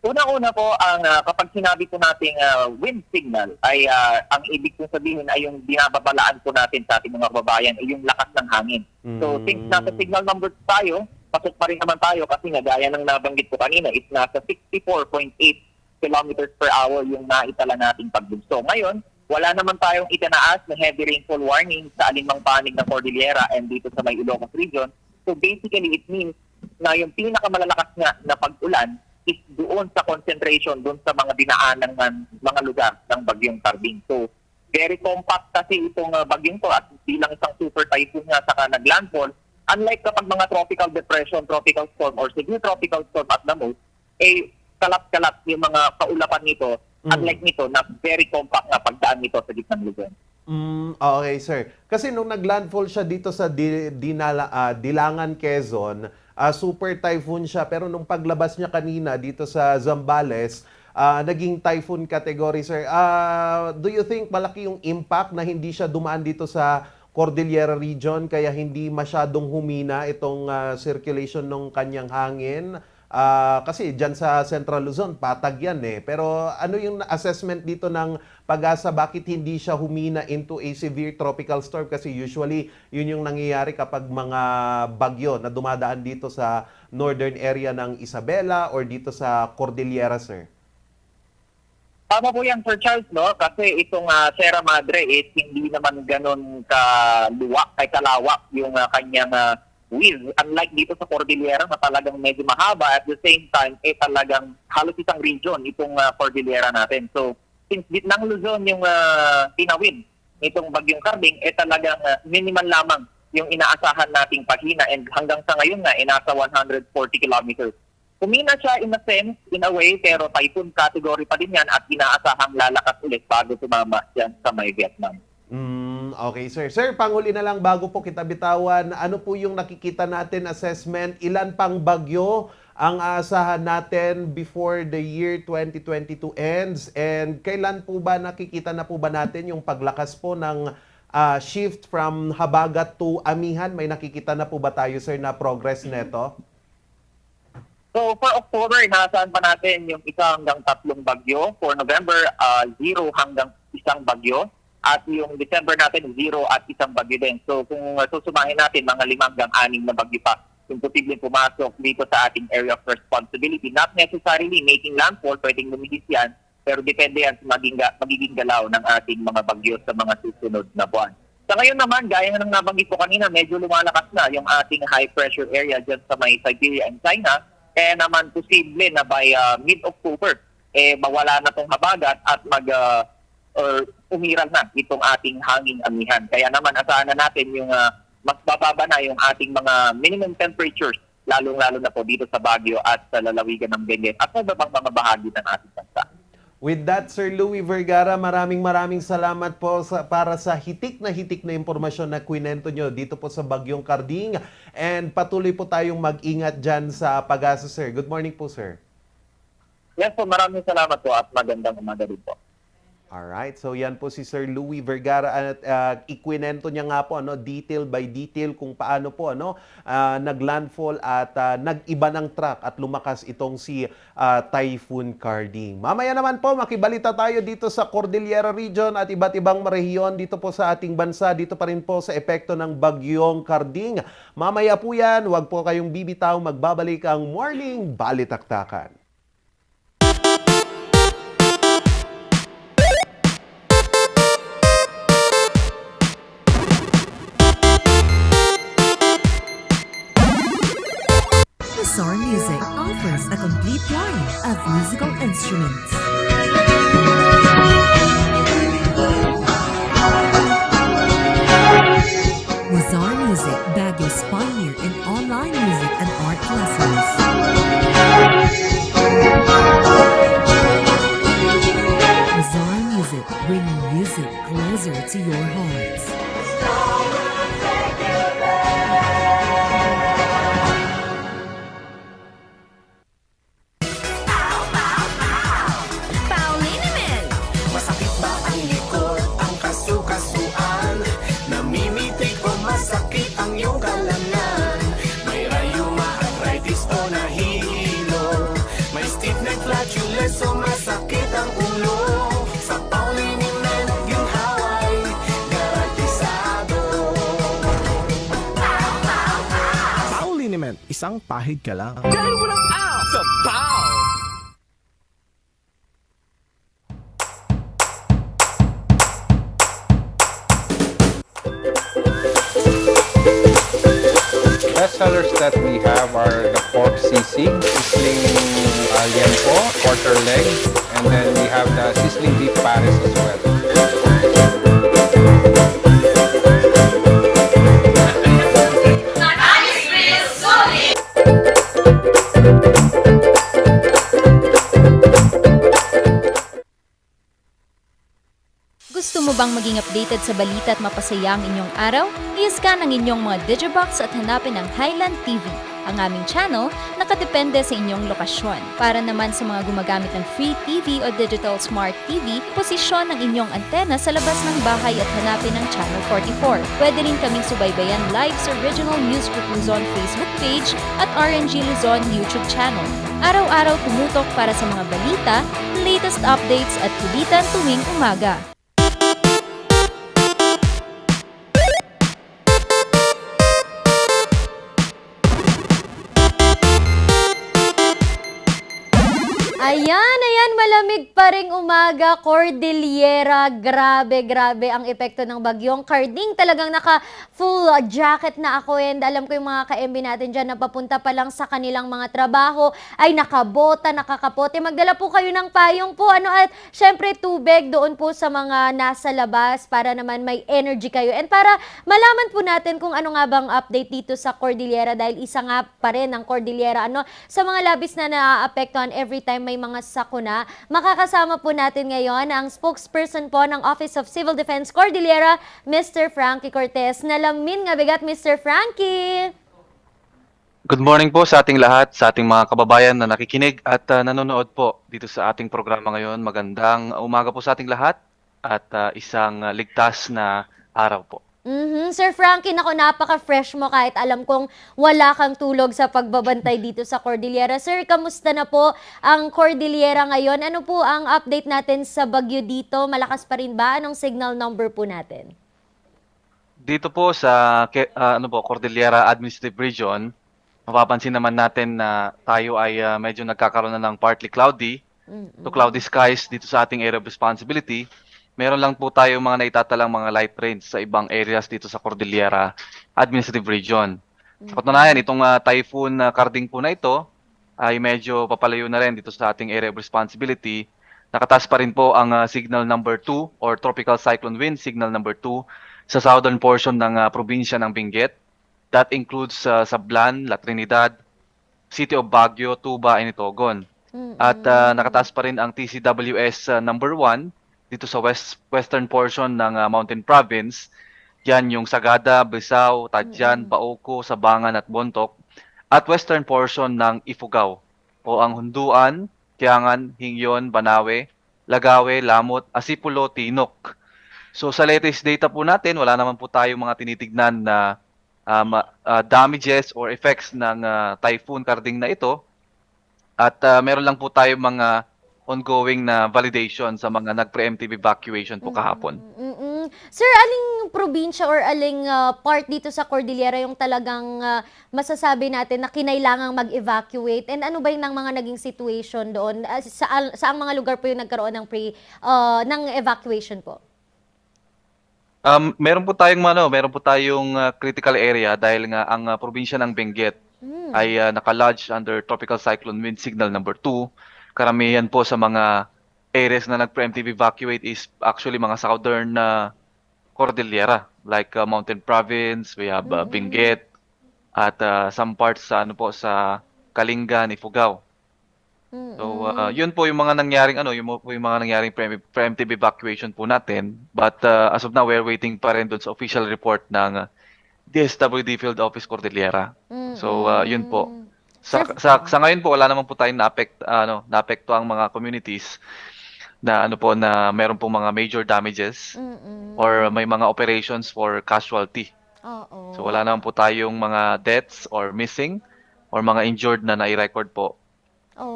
Una-una po, kapag sinabi po nating wind signal, ay ang ibig kong sabihin ay yung binababalaan po natin sa ating mga kababayan ay yung lakas ng hangin. So, since nasa signal number 2 tayo, pasok pa rin naman tayo kasi nga gaya ng nabanggit ko kanina, is nasa 64.8 kilometers per hour yung naitala nating pagbugso. Ngayon, wala naman tayong itinaas na heavy rainfall warning sa alinmang panig ng Cordillera and dito sa may Ilocos region. So, basically, it means na yung pinakamalalakas nga na pag-ulan is doon sa concentration, doon sa mga dinaanan ng mga lugar ng Bagyong Carding. So, very compact kasi itong bagyong to at bilang isang super typhoon nga saka naglandfall. Unlike kapag mga tropical depression, tropical storm, or severe tropical storm at the most, kalat-kalat yung mga kaulapan nito. Unlike nito, na very compact na pagdaan nito sa gitnang Luzon. Okay, sir. Kasi nung naglandfall siya dito sa Dilangan, Quezon, super typhoon siya. Pero nung paglabas niya kanina dito sa Zambales, naging typhoon category, sir. Do you think malaki yung impact na hindi siya dumaan dito sa Cordillera region kaya hindi masyadong humina itong circulation ng kanyang hangin? Kasi dyan sa Central Luzon, patag yan eh. Pero ano yung assessment dito ng Pag-asa, bakit hindi siya humina into a severe tropical storm? Kasi usually, yun yung nangyayari kapag mga bagyo na dumadaan dito sa northern area ng Isabela or dito sa Cordillera, sir. Tama po yan, Sir Charles, no? Kasi itong Sierra Madre is hindi naman ganun kaluwak, ay kalawak yung kanyang width. Unlike dito sa Cordillera na talagang medyo mahaba, at the same time, talagang halos isang region itong Cordillera natin. So, since gitnang Luzon yung tinawid itong Bagyong Carding, talagang minimal lamang yung inaasahan nating paghina, and hanggang sa ngayon nga, nasa 140 kilometers. Kumina siya in a sense, in a way, pero typhoon category pa din yan at inaasahang lalakas ulit bago tumama dyan sa may Vietnam. Okay, sir. Sir, panghuli na lang bago po kita bitawan, ano po yung nakikita natin assessment? Ilan pang bagyo ang aasahan natin before the year 2022 ends? And kailan po ba nakikita na po ba natin yung paglakas po ng shift from habagat to amihan? May nakikita na po ba tayo, sir, na progress neto? So, for October, inaasahan pa natin yung 1 hanggang 3 bagyo. For November, 0 hanggang isang bagyo. At yung December natin, 0 at isang bagyo din. So kung susumahin natin, mga 5 hanggang 6 na bagyo pa yung posibleng pumasok dito sa ating area of responsibility. Not necessarily making landfall, pwedeng lumihis yan, pero depende yan sa magiging galaw ng ating mga bagyo sa mga susunod na buwan. Sa ngayon naman, gaya ng nabanggit ko kanina, medyo lumalakas na yung ating high pressure area dyan sa may Siberia and China. Kaya naman posible na by mid-October, mawala na itong habagat at or umiral na itong ating hanging amihan. Kaya naman asahan na natin yung mas bababa na yung ating mga minimum temperatures, lalong-lalo na po dito sa Baguio at sa lalawigan ng Benguet at sa ibang mga bahagi ng ating bansa. With that, Sir Louie Vergara, maraming salamat po para sa hitik na impormasyon na kwinento nyo dito po sa Bagyong Karding. And patuloy po tayong mag-ingat dyan sa Pag-asa, sir. Good morning po, sir. Yes po, maraming salamat po at magandang umaga din po. Alright, so yan po si Sir Louie Vergara at ikwinento niya nga po detail by detail kung paano po naglandfall at nag-iba ng track at lumakas itong si Typhoon Karding. Mamaya naman po makibalita tayo dito sa Cordillera Region at iba't ibang rehiyon dito po sa ating bansa, dito pa rin po sa epekto ng Bagyong Karding. Mamaya po yan, huwag po kayong bibitaw, magbabalik ang Morning Balitaktakan. Bizarre Music offers a complete line of musical instruments. Bizarre Music, Baguio's pioneer in online music and art lessons. Bizarre Music, bringing music closer to your hearts. So masakit ang ulo sa Pauliniment yung haway garantisado. Pauliniment, isang pahid ka lang. Dahil walang out sa Pau! Best sellers that we have are the pork sisig, sizzling liempo, quarter leg, and then we have the sizzling beef pares as well. Gusto mo bang maging updated sa balita at mapasaya ang inyong araw? I-scan ang inyong mga Digibox at hanapin ang Highland TV, ang aming channel nakadepende sa inyong lokasyon. Para naman sa mga gumagamit ng Free TV o Digital Smart TV, posisyon ang inyong antena sa labas ng bahay at hanapin ang Channel 44. Pwede rin kaming subaybayan live sa Regional News Group Luzon Facebook page at RNG Luzon YouTube channel. Araw-araw tumutok para sa mga balita, latest updates at kulitan tuwing umaga. Ayan, malamig pa ring umaga, Cordillera, grabe ang epekto ng Bagyong Karding. Talagang naka full jacket na ako and alam ko yung mga ka-MB natin dyan na papunta pa lang sa kanilang mga trabaho ay nakabota, nakakapote. Magdala po kayo ng payong po, at syempre tubig doon po sa mga nasa labas para naman may energy kayo. And para malaman po natin kung ano nga bang update dito sa Cordillera dahil isa nga pa rin ang Cordillera, sa mga labis na naaapektuhan every time may mga sakuna. Makakasama po natin ngayon ang spokesperson po ng Office of Civil Defense Cordillera, Mr. Frankie Cortez. Nalamin nga bigat, Mr. Frankie! Good morning po sa ating lahat, sa ating mga kababayan na nakikinig at nanonood po dito sa ating programa ngayon. Magandang umaga po sa ating lahat at isang ligtas na araw po. Sir Frankie, nako, napaka-fresh mo kahit alam kong wala kang tulog sa pagbabantay dito sa Cordillera. Sir, kamusta na po ang Cordillera ngayon? Ano po ang update natin sa bagyo dito? Malakas pa rin ba? Anong signal number po natin? Dito po sa Cordillera Administrative Region, mapapansin naman natin na tayo ay medyo nagkakaroon na ng partly cloudy to cloudy skies dito sa ating area of responsibility. Meron lang po tayo mga naitatalang mga light rains sa ibang areas dito sa Cordillera Administrative Region. Sa katunayan, itong typhoon Karding po na ito ay medyo papalayo na rin dito sa ating area of responsibility. Nakataas pa rin po ang signal number 2 or tropical cyclone wind signal number 2 sa southern portion ng probinsya ng Benguet. That includes Sablan, La Trinidad, City of Baguio, Tuba, and Itogon. At nakataas pa rin ang TCWS number 1 dito sa western portion ng Mountain Province. Yan yung Sagada, Bisao, Tadjan, Baoco, Sabangan at Bontoc. At western portion ng Ifugao o ang Hunduan, Kiangan, Hingyon, Banawe, Lagawe, Lamot, Asipulo, Tinok. So sa latest data po natin, wala naman po tayong mga tinitignan na damages or effects ng Typhoon Karding na ito. At meron lang po tayong mga ongoing na validation sa mga nag-preemptive evacuation po kahapon. Sir, aling probinsya or aling part dito sa Cordillera yung talagang masasabi natin na kinailangang mag-evacuate? And ano ba yung mga naging situation doon? Saang mga lugar po yung nagkaroon ng evacuation po? Meron po tayong critical area dahil nga ang probinsya ng Benguet ay naka-lodge under tropical cyclone wind signal number 2. Karamihan po sa mga areas na nag-preemptive evacuate is actually mga southern Cordillera like Mountain Province, we have Benguet at some parts sa sa Kalinga, Ifugao. So yun po yung mga nangyaring preemptive evacuation po natin. But as of now, we're waiting pa rin doon sa official report ng DSWD Field Office Cordillera. So yun po. Sa ngayon po wala naman po tayong naapekto ang mga communities na na meron pong mga major damages or may mga operations for casualty. So wala naman po tayong mga deaths or missing or mga injured na nai-record po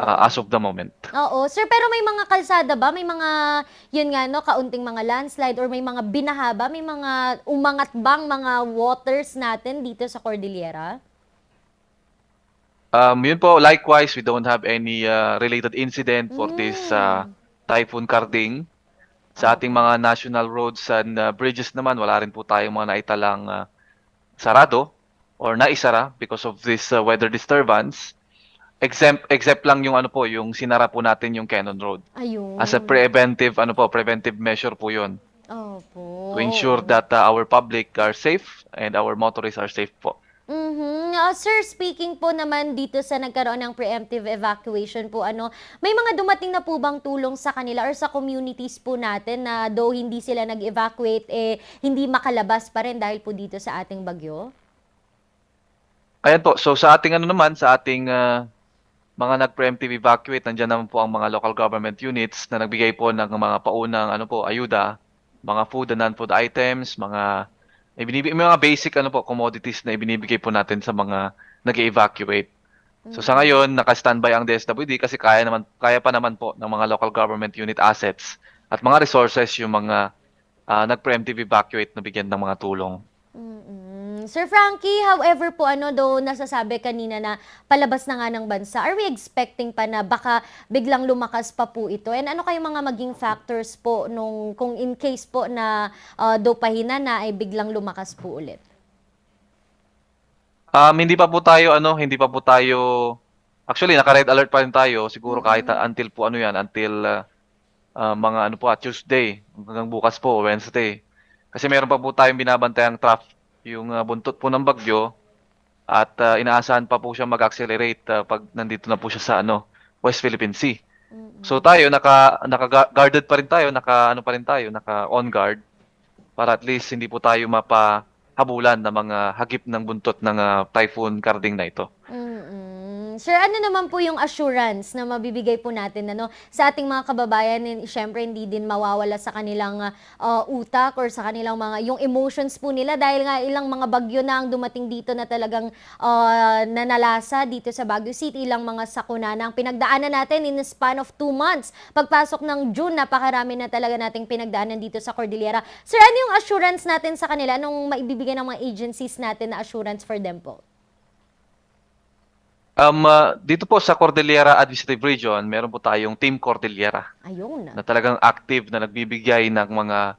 as of the moment. Oo, sir, pero may mga kalsada ba? May mga kaunting mga landslide or may mga binaha ba? May mga umangat bang mga waters natin dito sa Cordillera? Yun po, likewise, we don't have any related incident for this Typhoon Karding. Sa ating mga national roads and bridges naman, wala rin po tayong mga naitalang sarado or naisara because of this weather disturbance. Except lang yung yung sinara po natin yung Cannon Road. Ayun. As a preventive measure po yun. Opo. To ensure that our public are safe and our motorists are safe po. Sir, speaking po naman dito sa nagkaroon ng preemptive evacuation po, may mga dumating na po bang tulong sa kanila or sa communities po natin na though hindi sila nag-evacuate, hindi makalabas pa rin dahil po dito sa ating bagyo? Ayan po, so sa ating sa ating mga nag-preemptive evacuate, nandiyan naman po ang mga local government units na nagbigay po ng mga paunang ayuda, mga food and non-food items, mga basic commodities na ibinibigay po natin sa mga nag-evacuate. So sa ngayon, naka-standby ang DSWD kasi kaya pa naman po ng mga local government unit assets at mga resources yung mga nag-preemptive evacuate na bigyan ng mga tulong. Sir Frankie, however po, though nasasabi kanina na palabas na nga ng bansa, are we expecting pa na baka biglang lumakas pa po ito? And ano kayong mga maging factors po kung in case po na though pahina na ay biglang lumakas po ulit? Hindi pa po tayo, actually naka-red alert pa rin tayo, siguro kahit until po until mga Tuesday, hanggang bukas po, Wednesday. Kasi meron pa po tayong binabantayang trough, yung buntot po ng bagyo at inaasahan pa po siya mag-accelerate pag nandito na po siya sa West Philippine Sea. So tayo naka-guarded pa rin tayo, naka-on guard para at least hindi po tayo mapahabulan ng mga hagip ng buntot ng Typhoon Karding na ito. Sir, ano naman po yung assurance na mabibigay po natin sa ating mga kababayan? Siyempre, hindi din mawawala sa kanilang utak or sa kanilang yung emotions po nila dahil nga ilang mga bagyo na ang dumating dito na talagang nanalasa dito sa Baguio City, ilang mga sakuna na ang pinagdaanan natin in the span of 2 months. Pagpasok ng June, napakarami na talaga nating pinagdaanan dito sa Cordillera. Sir, ano yung assurance natin sa kanila? Anong maibibigay ng mga agencies natin na assurance for them po? Dito po sa Cordillera Administrative Region, meron po tayong Team Cordillera. Ayun. Na talagang active na nagbibigay ng mga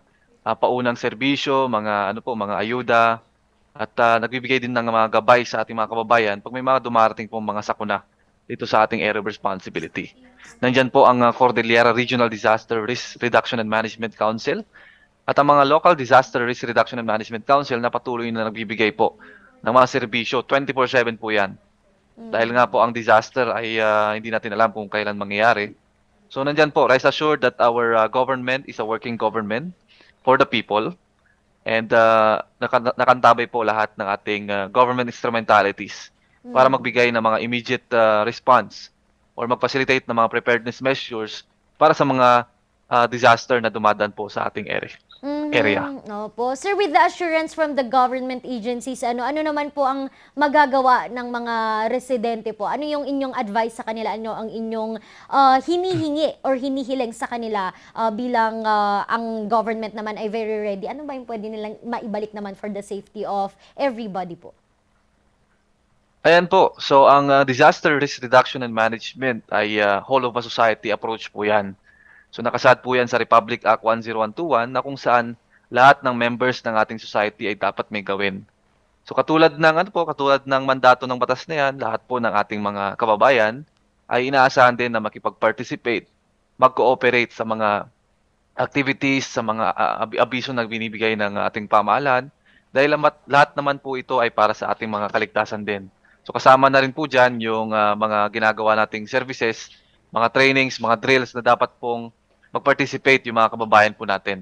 paunang serbisyo, mga ayuda at nagbibigay din ng mga gabay sa ating mga kababayan pag may mga dumarating pong mga sakuna dito sa ating area of responsibility. Nandyan po ang Cordillera Regional Disaster Risk Reduction and Management Council at ang mga Local Disaster Risk Reduction and Management Council na patuloy na nagbibigay po ng mga serbisyo. 24/7 po yan. Dahil nga po ang disaster ay hindi natin alam kung kailan mangyayari. So nandyan po, rest assured that our government is a working government for the people. And nakantabay po lahat ng ating government instrumentalities para magbigay ng mga immediate response or mag-facilitate ng mga preparedness measures para sa mga disaster na dumadaan po sa ating area. Opo. Sir, with the assurance from the government agencies, ano naman po ang magagawa ng mga residente po? Ano yung inyong advice sa kanila? Ano ang inyong hinihingi or hinihiling sa kanila bilang ang government naman ay very ready? Ano ba yung pwede nilang maibalik naman for the safety of everybody po? Ayan po. So ang disaster risk reduction and management ay whole of a society approach po yan. So nakasad po yan sa Republic Act 10121 na kung saan lahat ng members ng ating society ay dapat may gawin. So katulad ng mandato ng batas na yan, lahat po ng ating mga kababayan ay inaasahan din na makipag-participate, mag-cooperate sa mga activities, sa mga abiso na binibigay ng ating pamahalaan dahil lahat naman po ito ay para sa ating mga kaligtasan din. So kasama na rin po dyan yung mga ginagawa nating services, mga trainings, mga drills na dapat pong mag-participate yung mga kababayan po natin.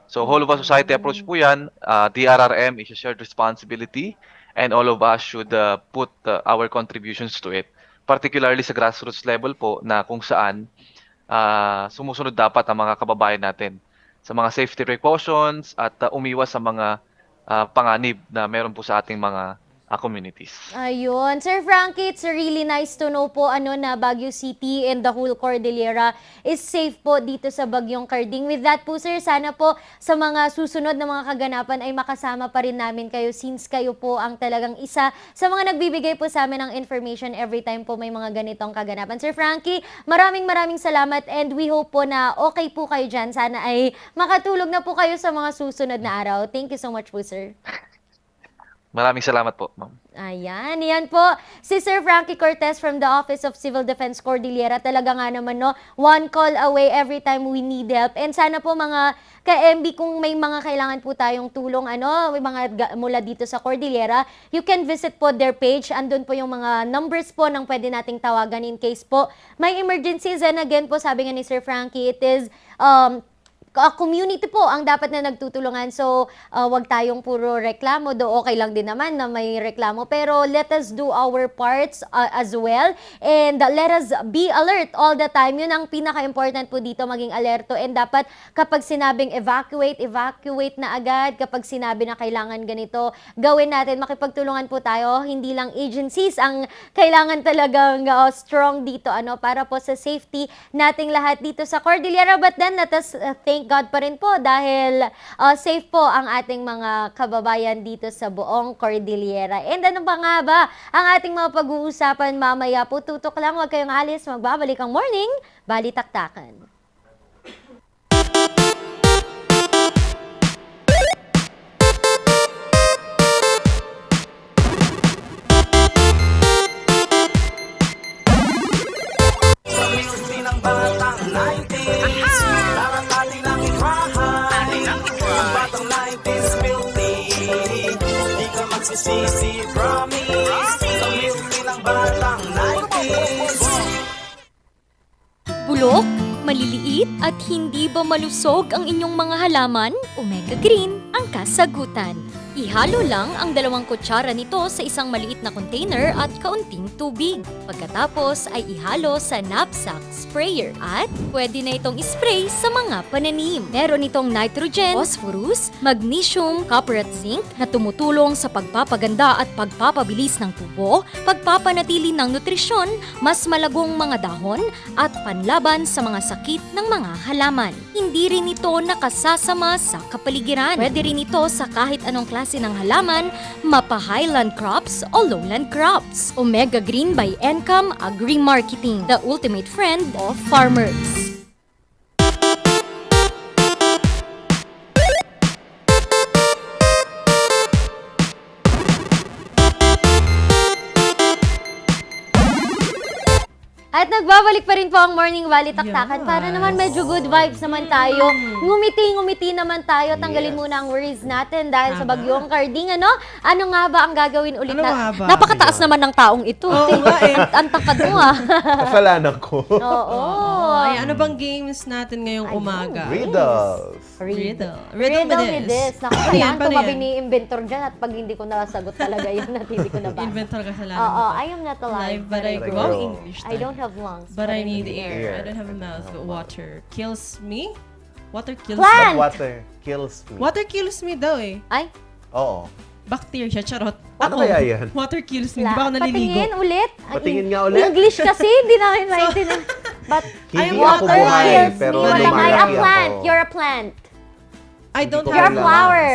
So whole of a society approach po yan. DRRM is a shared responsibility and all of us should put our contributions to it. Particularly sa grassroots level po na kung saan sumusunod dapat ang mga kababayan natin sa mga safety precautions at umiwas sa mga panganib na meron po sa ating mga communities. Ayun. Sir Frankie, it's really nice to know po na Baguio City and the whole Cordillera is safe po dito sa Bagyong Karding. With that po, sir, sana po sa mga susunod na mga kaganapan ay makasama pa rin namin kayo since kayo po ang talagang isa sa mga nagbibigay po sa amin ng information every time po may mga ganitong kaganapan. Sir Frankie, maraming salamat and we hope po na okay po kayo dyan. Sana ay makatulog na po kayo sa mga susunod na araw. Thank you so much po, sir. Maraming salamat po, ma'am. Ayan, yan po. Si Sir Frankie Cortez from the Office of Civil Defense Cordillera. Talaga nga naman, one call away every time we need help. And sana po mga ka-MB, kung may mga kailangan po tayong tulong, may mga mula dito sa Cordillera, you can visit po their page. Andun po yung mga numbers po ng pwede nating tawagan in case po may emergencies. And again po, sabi nga ni Sir Frankie, it is community po ang dapat na nagtutulungan. So, wag tayong puro reklamo. Okay lang din naman na may reklamo. Pero let us do our parts as well. And let us be alert all the time. Yun ang pinaka-important po dito, maging alerto. And dapat kapag sinabing evacuate na agad. Kapag sinabi na kailangan ganito, gawin natin. Makipagtulungan po tayo. Hindi lang agencies ang kailangan talagang strong dito. Para po sa safety nating lahat dito sa Cordillera. But then, let us thank God pa rin po dahil safe po ang ating mga kababayan dito sa buong Cordillera. And ano ba nga ba ang ating mga pag-uusapan mamaya po? Tutok lang, huwag kayong alis. Magbabalik ang Morning Balitaktakan. Sisi, promise, sa milky ng batang 90s. Bulok, maliliit at hindi ba malusog ang inyong mga halaman? Omega Green ang kasagutan. Ihalo lang ang 2 kutsara nito sa isang maliit na container at kaunting tubig. Pagkatapos ay ihalo sa knapsack sprayer at pwede na itong ispray sa mga pananim. Meron itong nitrogen, phosphorus, magnesium, copper at zinc na tumutulong sa pagpapaganda at pagpapabilis ng tubo, pagpapanatili ng nutrisyon, mas malagong mga dahon at panlaban sa mga sakit ng mga halaman. Hindi rin ito nakasasama sa kapaligiran. Pwede rin ito sa kahit anong klase ng halaman, mapa highland crops o lowland crops. Omega Green by Encam Agri-Marketing, the ultimate friend of farmers. At nagbabalik pa rin po ang Morning Valley Taktakan para naman medyo good vibes naman tayo. Ngumiti-ngumiti naman tayo. Tanggalin muna ang worries natin dahil sa bagyong Carding, ano? Ano nga ba ang gagawin ulit na? Napakataas naman ng taong ito. Ang tangkad mo, ah. Kasalanan ko. Oo. Ay, ano bang games natin ngayong umaga? Riddles. Riddle me this. Naku, kailangan tumabi ni inventor dyan at pag hindi ko nasagot talaga yun at hindi ko nabasa. Inventor kasalanan Oo, mo. I am not alive. But I grow English. I don't have lungs. But I need air. I don't have a mouth, but water kills me. Water kills Plant! me. Water kills me. Water kills me daw eh. Ay? Oo. Bacteria, charot. Ano kaya yan? Water kills me. Di ba ako naliligo? Patingin ulit. Patingin nga ulit. English kasi, hindi namin maintindihan. But Hindi water ako buhay, kills pero me. Walang ay, a lumalaki plant. ako. You're a plant. I don't ko You're a have kailangan. flower.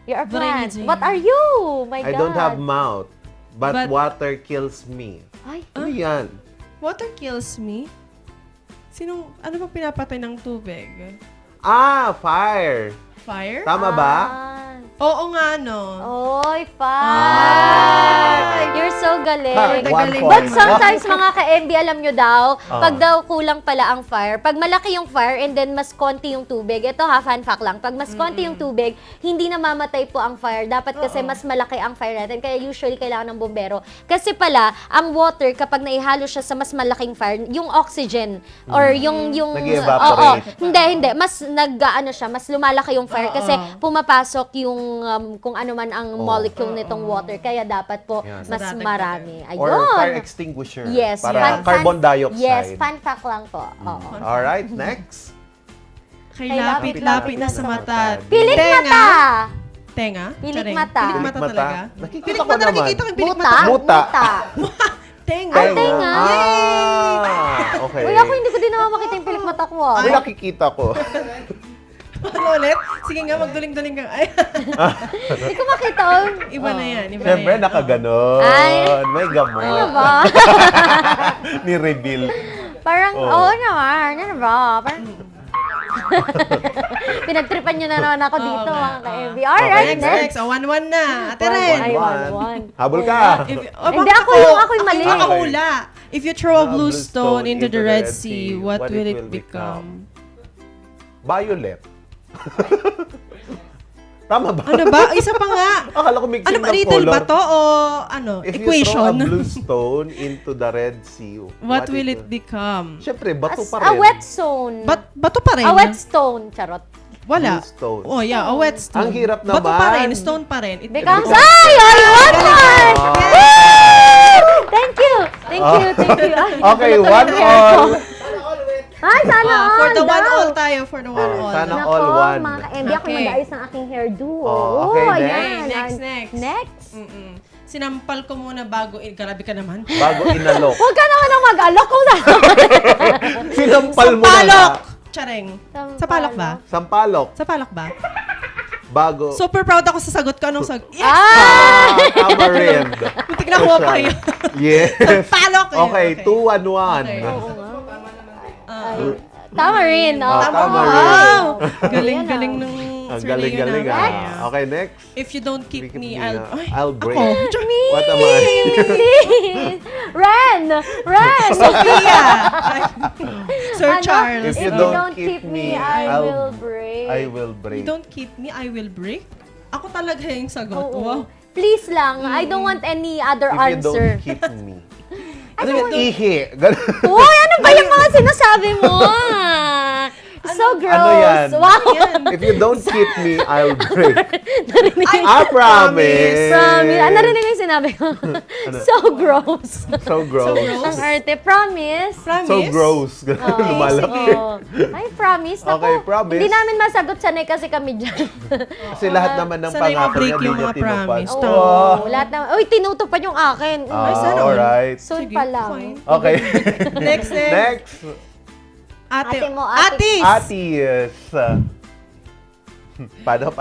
You're a But I plant. need to- What are you? My God. I don't have mouth, but But- water kills me. Ay. Ano yan? Water kills me? Ano bang pinapatay ng tubig? Ah, fire. Fire? Tama ba? Oo nga, no. Oy, fine. You're so galing. Galing. But sometimes, mga ka-MB, alam nyo daw, pag daw kulang pala ang fire, pag malaki yung fire and then mas konti yung tubig, ito ha, fun fact lang, pag mas konti yung tubig, hindi namamatay po ang fire. Dapat kasi mas malaki ang fire natin, kaya usually kailangan ng bombero. Kasi pala, ang water, kapag naihalo siya sa mas malaking fire, yung oxygen, or yung Nag-evaporate. hindi, mas nag-ano siya, mas lumalaki yung fire kasi pumapasok yung kung ano man ang molecule nitong water, kaya dapat po Yan. mas marami. Ayun. Or fire extinguisher. Yes. Para carbon dioxide. Yes, fun fact lang po. Oo. Alright, next. Kay lapit-lapit na sa mata. Pilik mata! Tenga? Pilik Charing. mata. Pilik mata talaga? Nakikita Pilik ko mata, naman. nakikita ko yung pilik Muta? mata. Muta. Tenga. Ay, tenga. Okay. Uy, ako hindi ko din naman makita yung pilik mata ko. Ay, nakikita ko. Ano ulit? Sige nga, magduling-duling ka. Ay. Hindi ko makita. Iba na yan. Iba Siyempre, na yan. nakaganon. Ay. May gamot. Ano ba? Ni-reveal. Parang, oo naman. Ano ba? Parang, pinagtripan nyo na naman ako dito, mga ka-MB. Alright, Next. 1-1 na. Ate Ren. Ay, 1-1. Habol ka. Hindi, ako yung mali. Ako hula. If you throw a blue stone stone into the Red Sea, what will it become? Violet. Tama ba? Ano ba? Isa pa nga. Akala ko mixing Ano ng riddle color. ba to o ano? If Equation? you throw a blue stone into the Red Sea, What will it become? Siyempre, bato pa A rin. wet stone. Bato pa rin. A wet stone. Charot. Wala. Blue stone. Oh yeah, a wet stone. Ang hirap Bato pa naman. rin, stone pa rin. It Becomes, becomes- ay, I want one! Woo! Thank you. Thank you. Ay, Okay, natuloy one ang hair ko. all. Ay, sana all For the daw. 1-all tayo, for the 1-all. Sana Nako, all one. mga ka-MB, ako Okay. mag-ayos ng aking hairdo. Okay, ayan. next. Next. Sinampal ko muna bago, grabe ka naman. Bago inalok. Huwag ka naman ang mag-alok kung saan. Sinampal mo na Sampalok! nga. Charing. Sa palok ba? Sampalok. Sa palok ba? Bago. Super proud ako sa sagot ko. Anong sagot? Yes! Tamarind. Muntik na kuha kayo. Yes. Palok eh. Okay, 2-1-1. Tama rin, no? Wow! Galing-galing ng Ang surname galing-galing namin. ah. Okay, next. If you don't keep me, I'll break. Ako. What am I? Please! Ren! Sophia! Sir Ano? Charles. If you don't keep me, I will break. I will break. You don't keep me, I will break? Ako talaga yung sagot. Oo. Wow. Please lang, I don't want any other If you don't answer. keep me. Ano yun? Ihi. Uy, ano ba yung mga sinasabi mo? So gross. Ano yan? Wow. If you don't keep me, I'll break. Narinig ko. I promise. Promise. Narinig ko yung sinabi ko. So gross. So gross. Ang arte. Promise. So gross. Lumalaki. Ay, promise. Naku, Okay, promise. Hindi namin masagot, sanay kasi kami dyan. Kasi lahat naman ng Sanay pangako ma-break niya, yung hindi niya mga promise. tinupad. Oo, lahat naman. Uy, tinutupad yung akin. Alright. Soon pa lang. Okay. Next. Next. Ate. Ate mo, ate. Atis. Atis. Paano?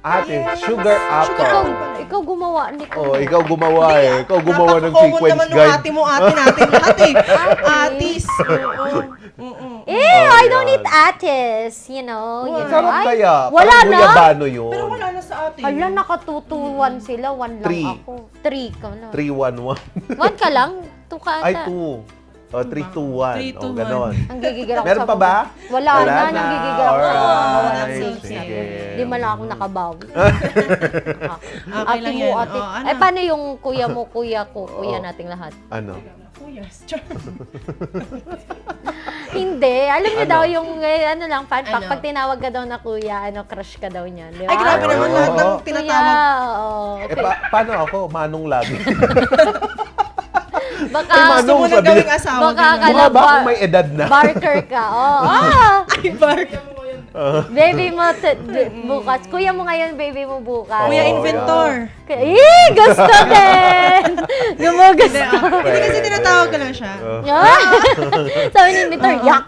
Atis. Sugar apple. Ikaw gumawa nito. Oh, ikaw gumawa eh. Ikaw gumawa ng Napaka-common sequence naman ng guide. ate mo, ate natin lahat eh. Atis. I don't eat atis. You know. Sarap Ay, kaya. Wala Parang na. guyabano yun. Pero wala na sa ate. Hala, nakatutuwan sila. One lang Three. ako. 3 ka na. 3-1-1. 1 ka lang? 2 ka ata. Ay, 2. O, 3-2-1. O, ganon. Ang gigigil ako Meron sa pa ba? Wala na, nanggigigil ako sa mga Alright. Sige. Di man lang ako nakabawi. Okay lang yan. Ate. Oh, ano? Eh, paano yung kuya mo, kuya ko, kuya nating lahat? Ano? Hindi. Alam niyo Ano? daw yung, ano lang, fan fact, pag tinawag ka daw na kuya, crush ka daw niyan. Di ba? Ay, grabe naman lahat ng Kuya, tinatawag. oo. Eh, paano ako? Manong lagi. Baka, Gusto mo na gawing asawa. baka ganun. Mukha ba akong may edad na? Barker ka. Oh. Ay, barker. Baby mo bukas. Kuya mo ngayon, baby mo bukas. Kuya inventor. Gusto din! Gumugusto. Hindi kasi tinatawag ko lang siya. Sabi ni inventor, yak!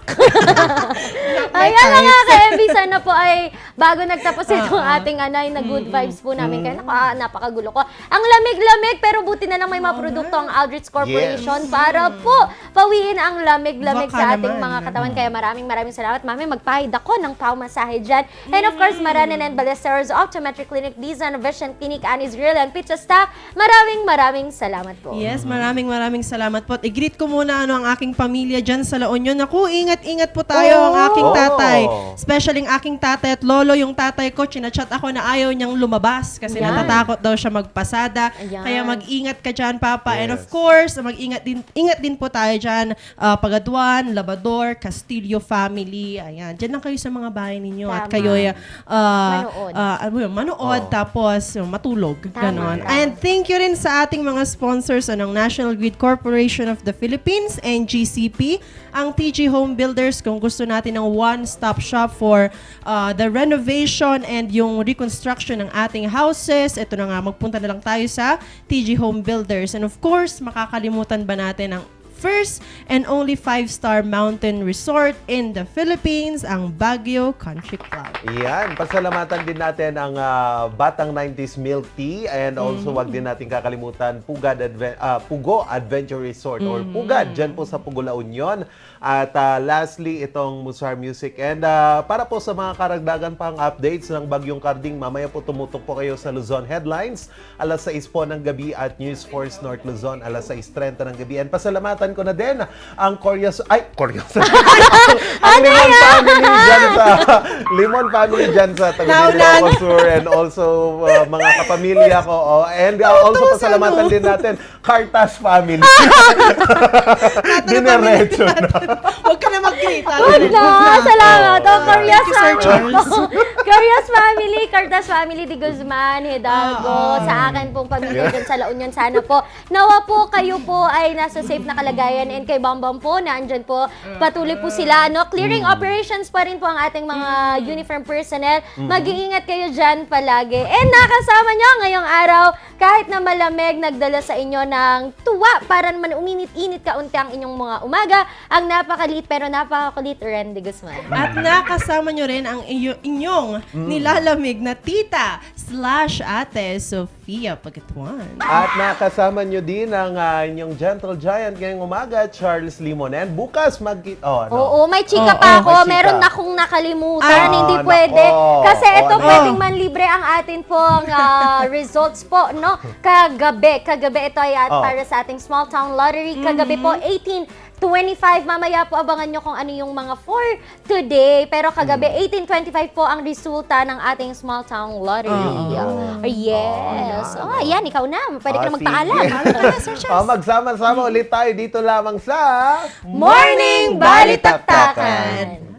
Ayan na nga, ka-MB. Sana po ay bago nagtapos itong ating anay na good vibes po namin kayo. Napakagulo ko. Ang lamig-lamig, pero buti na lang may mga produkto ang Aldrich Corporation para po pawiin ang lamig-lamig sa ating mga katawan. Kaya maraming salamat. Mami, magpahid ako ng pamasahe dyan. And of course, Maranan and Ballesteros Optometric Clinic, Dizan Vision Clinic, Anis Grill and Pizza Stack. Maraming salamat po. Yes, maraming salamat po. At i-greet ko muna ang aking pamilya dyan sa La Union. Naku, ingat po tayo ang aking tatay. Especially ang aking tatay at lolo. Yung tatay ko, chinachat ako na ayaw niyang lumabas kasi natatakot daw siya magpasada. Kaya mag-ingat ka dyan, Papa. And of course, ingat din po tayo dyan. Pagaduan, Labador, Castillo family. Ayan, dyan lang kayo sa mga bahay ninyo. At kayo manood tapos matulog. Ganon. And thank you rin sa ating mga sponsors, National Grid Corporation of the Philippines, NGCP, ang TG Home Builders, kung gusto natin ng one-stop shop for the renovation and yung reconstruction ng ating houses. Ito na nga, magpunta na lang tayo sa TG Home Builders. And of course, makakalimutan ba natin ang first and only 5-star mountain resort in the Philippines, ang Baguio Country Club. Yan, pasalamatan din natin ang Batang 90s Milk Tea and also wag din natin kakalimutan Pugo Adventure Resort or Pugad dyan po sa Pugo, La Union. At lastly, itong Musar Music. And para po sa mga karagdagan pang updates ng Bagyong Karding, mamaya po tumutok po kayo sa Luzon Headlines, alas 6 po ng gabi at News Force North Luzon, alas 6:30 ng gabi. And pasalamatan ko na din ang ang Limon family dyan sa Tagabilya Sur and also mga kapamilya ko. And also pasalamatan din natin Cartas family. Dinerecho na. Huwag ka na mag-greet. Salamat. Curious family, Cartas family, Di Guzman, Hidalgo, sa akin pong pamilya dyan sa La Union. Sana po, nawa po kayo po ay nasa safe na kalagayan, and kay Bambam po, na andyan po, patuloy po sila. Clearing operations pa rin po ang ating mga uniform personnel. Mag-iingat kayo dyan palagi. And nakasama nyo ngayong araw, kahit na malamig, nagdala sa inyo ng tuwa para naman uminit-init kaunti ang inyong mga umaga. Ang napakalit pero napakakulit, Randy Guzman. At nakasama nyo rin ang inyong nilalamig na tita/ate Sofia Pagatuan. At nakasama nyo din ang inyong gentle giant ngayong umaga, Charles Limon. And bukas Oo, may chika pa ako. Meron na akong nakalimutan. Hindi pwede. Kasi ito pwedeng manlibre ang atin pong results po, no? Kagabi ito ay para sa ating small town lottery. Kagabi po, 18 18:25. Mamaya po abangan nyo kung ano yung mga for today. Pero kagabi, 18:25 po ang resulta ng ating Small Town Lottery. Yes. Ayan, ikaw na. Pwede ka na magpaalam. Magsama-sama ulit tayo dito lamang sa Morning Balitaktakan!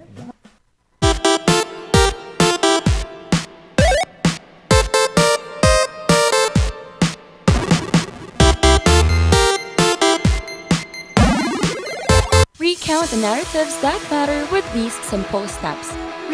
Recount the narratives that matter with these simple steps.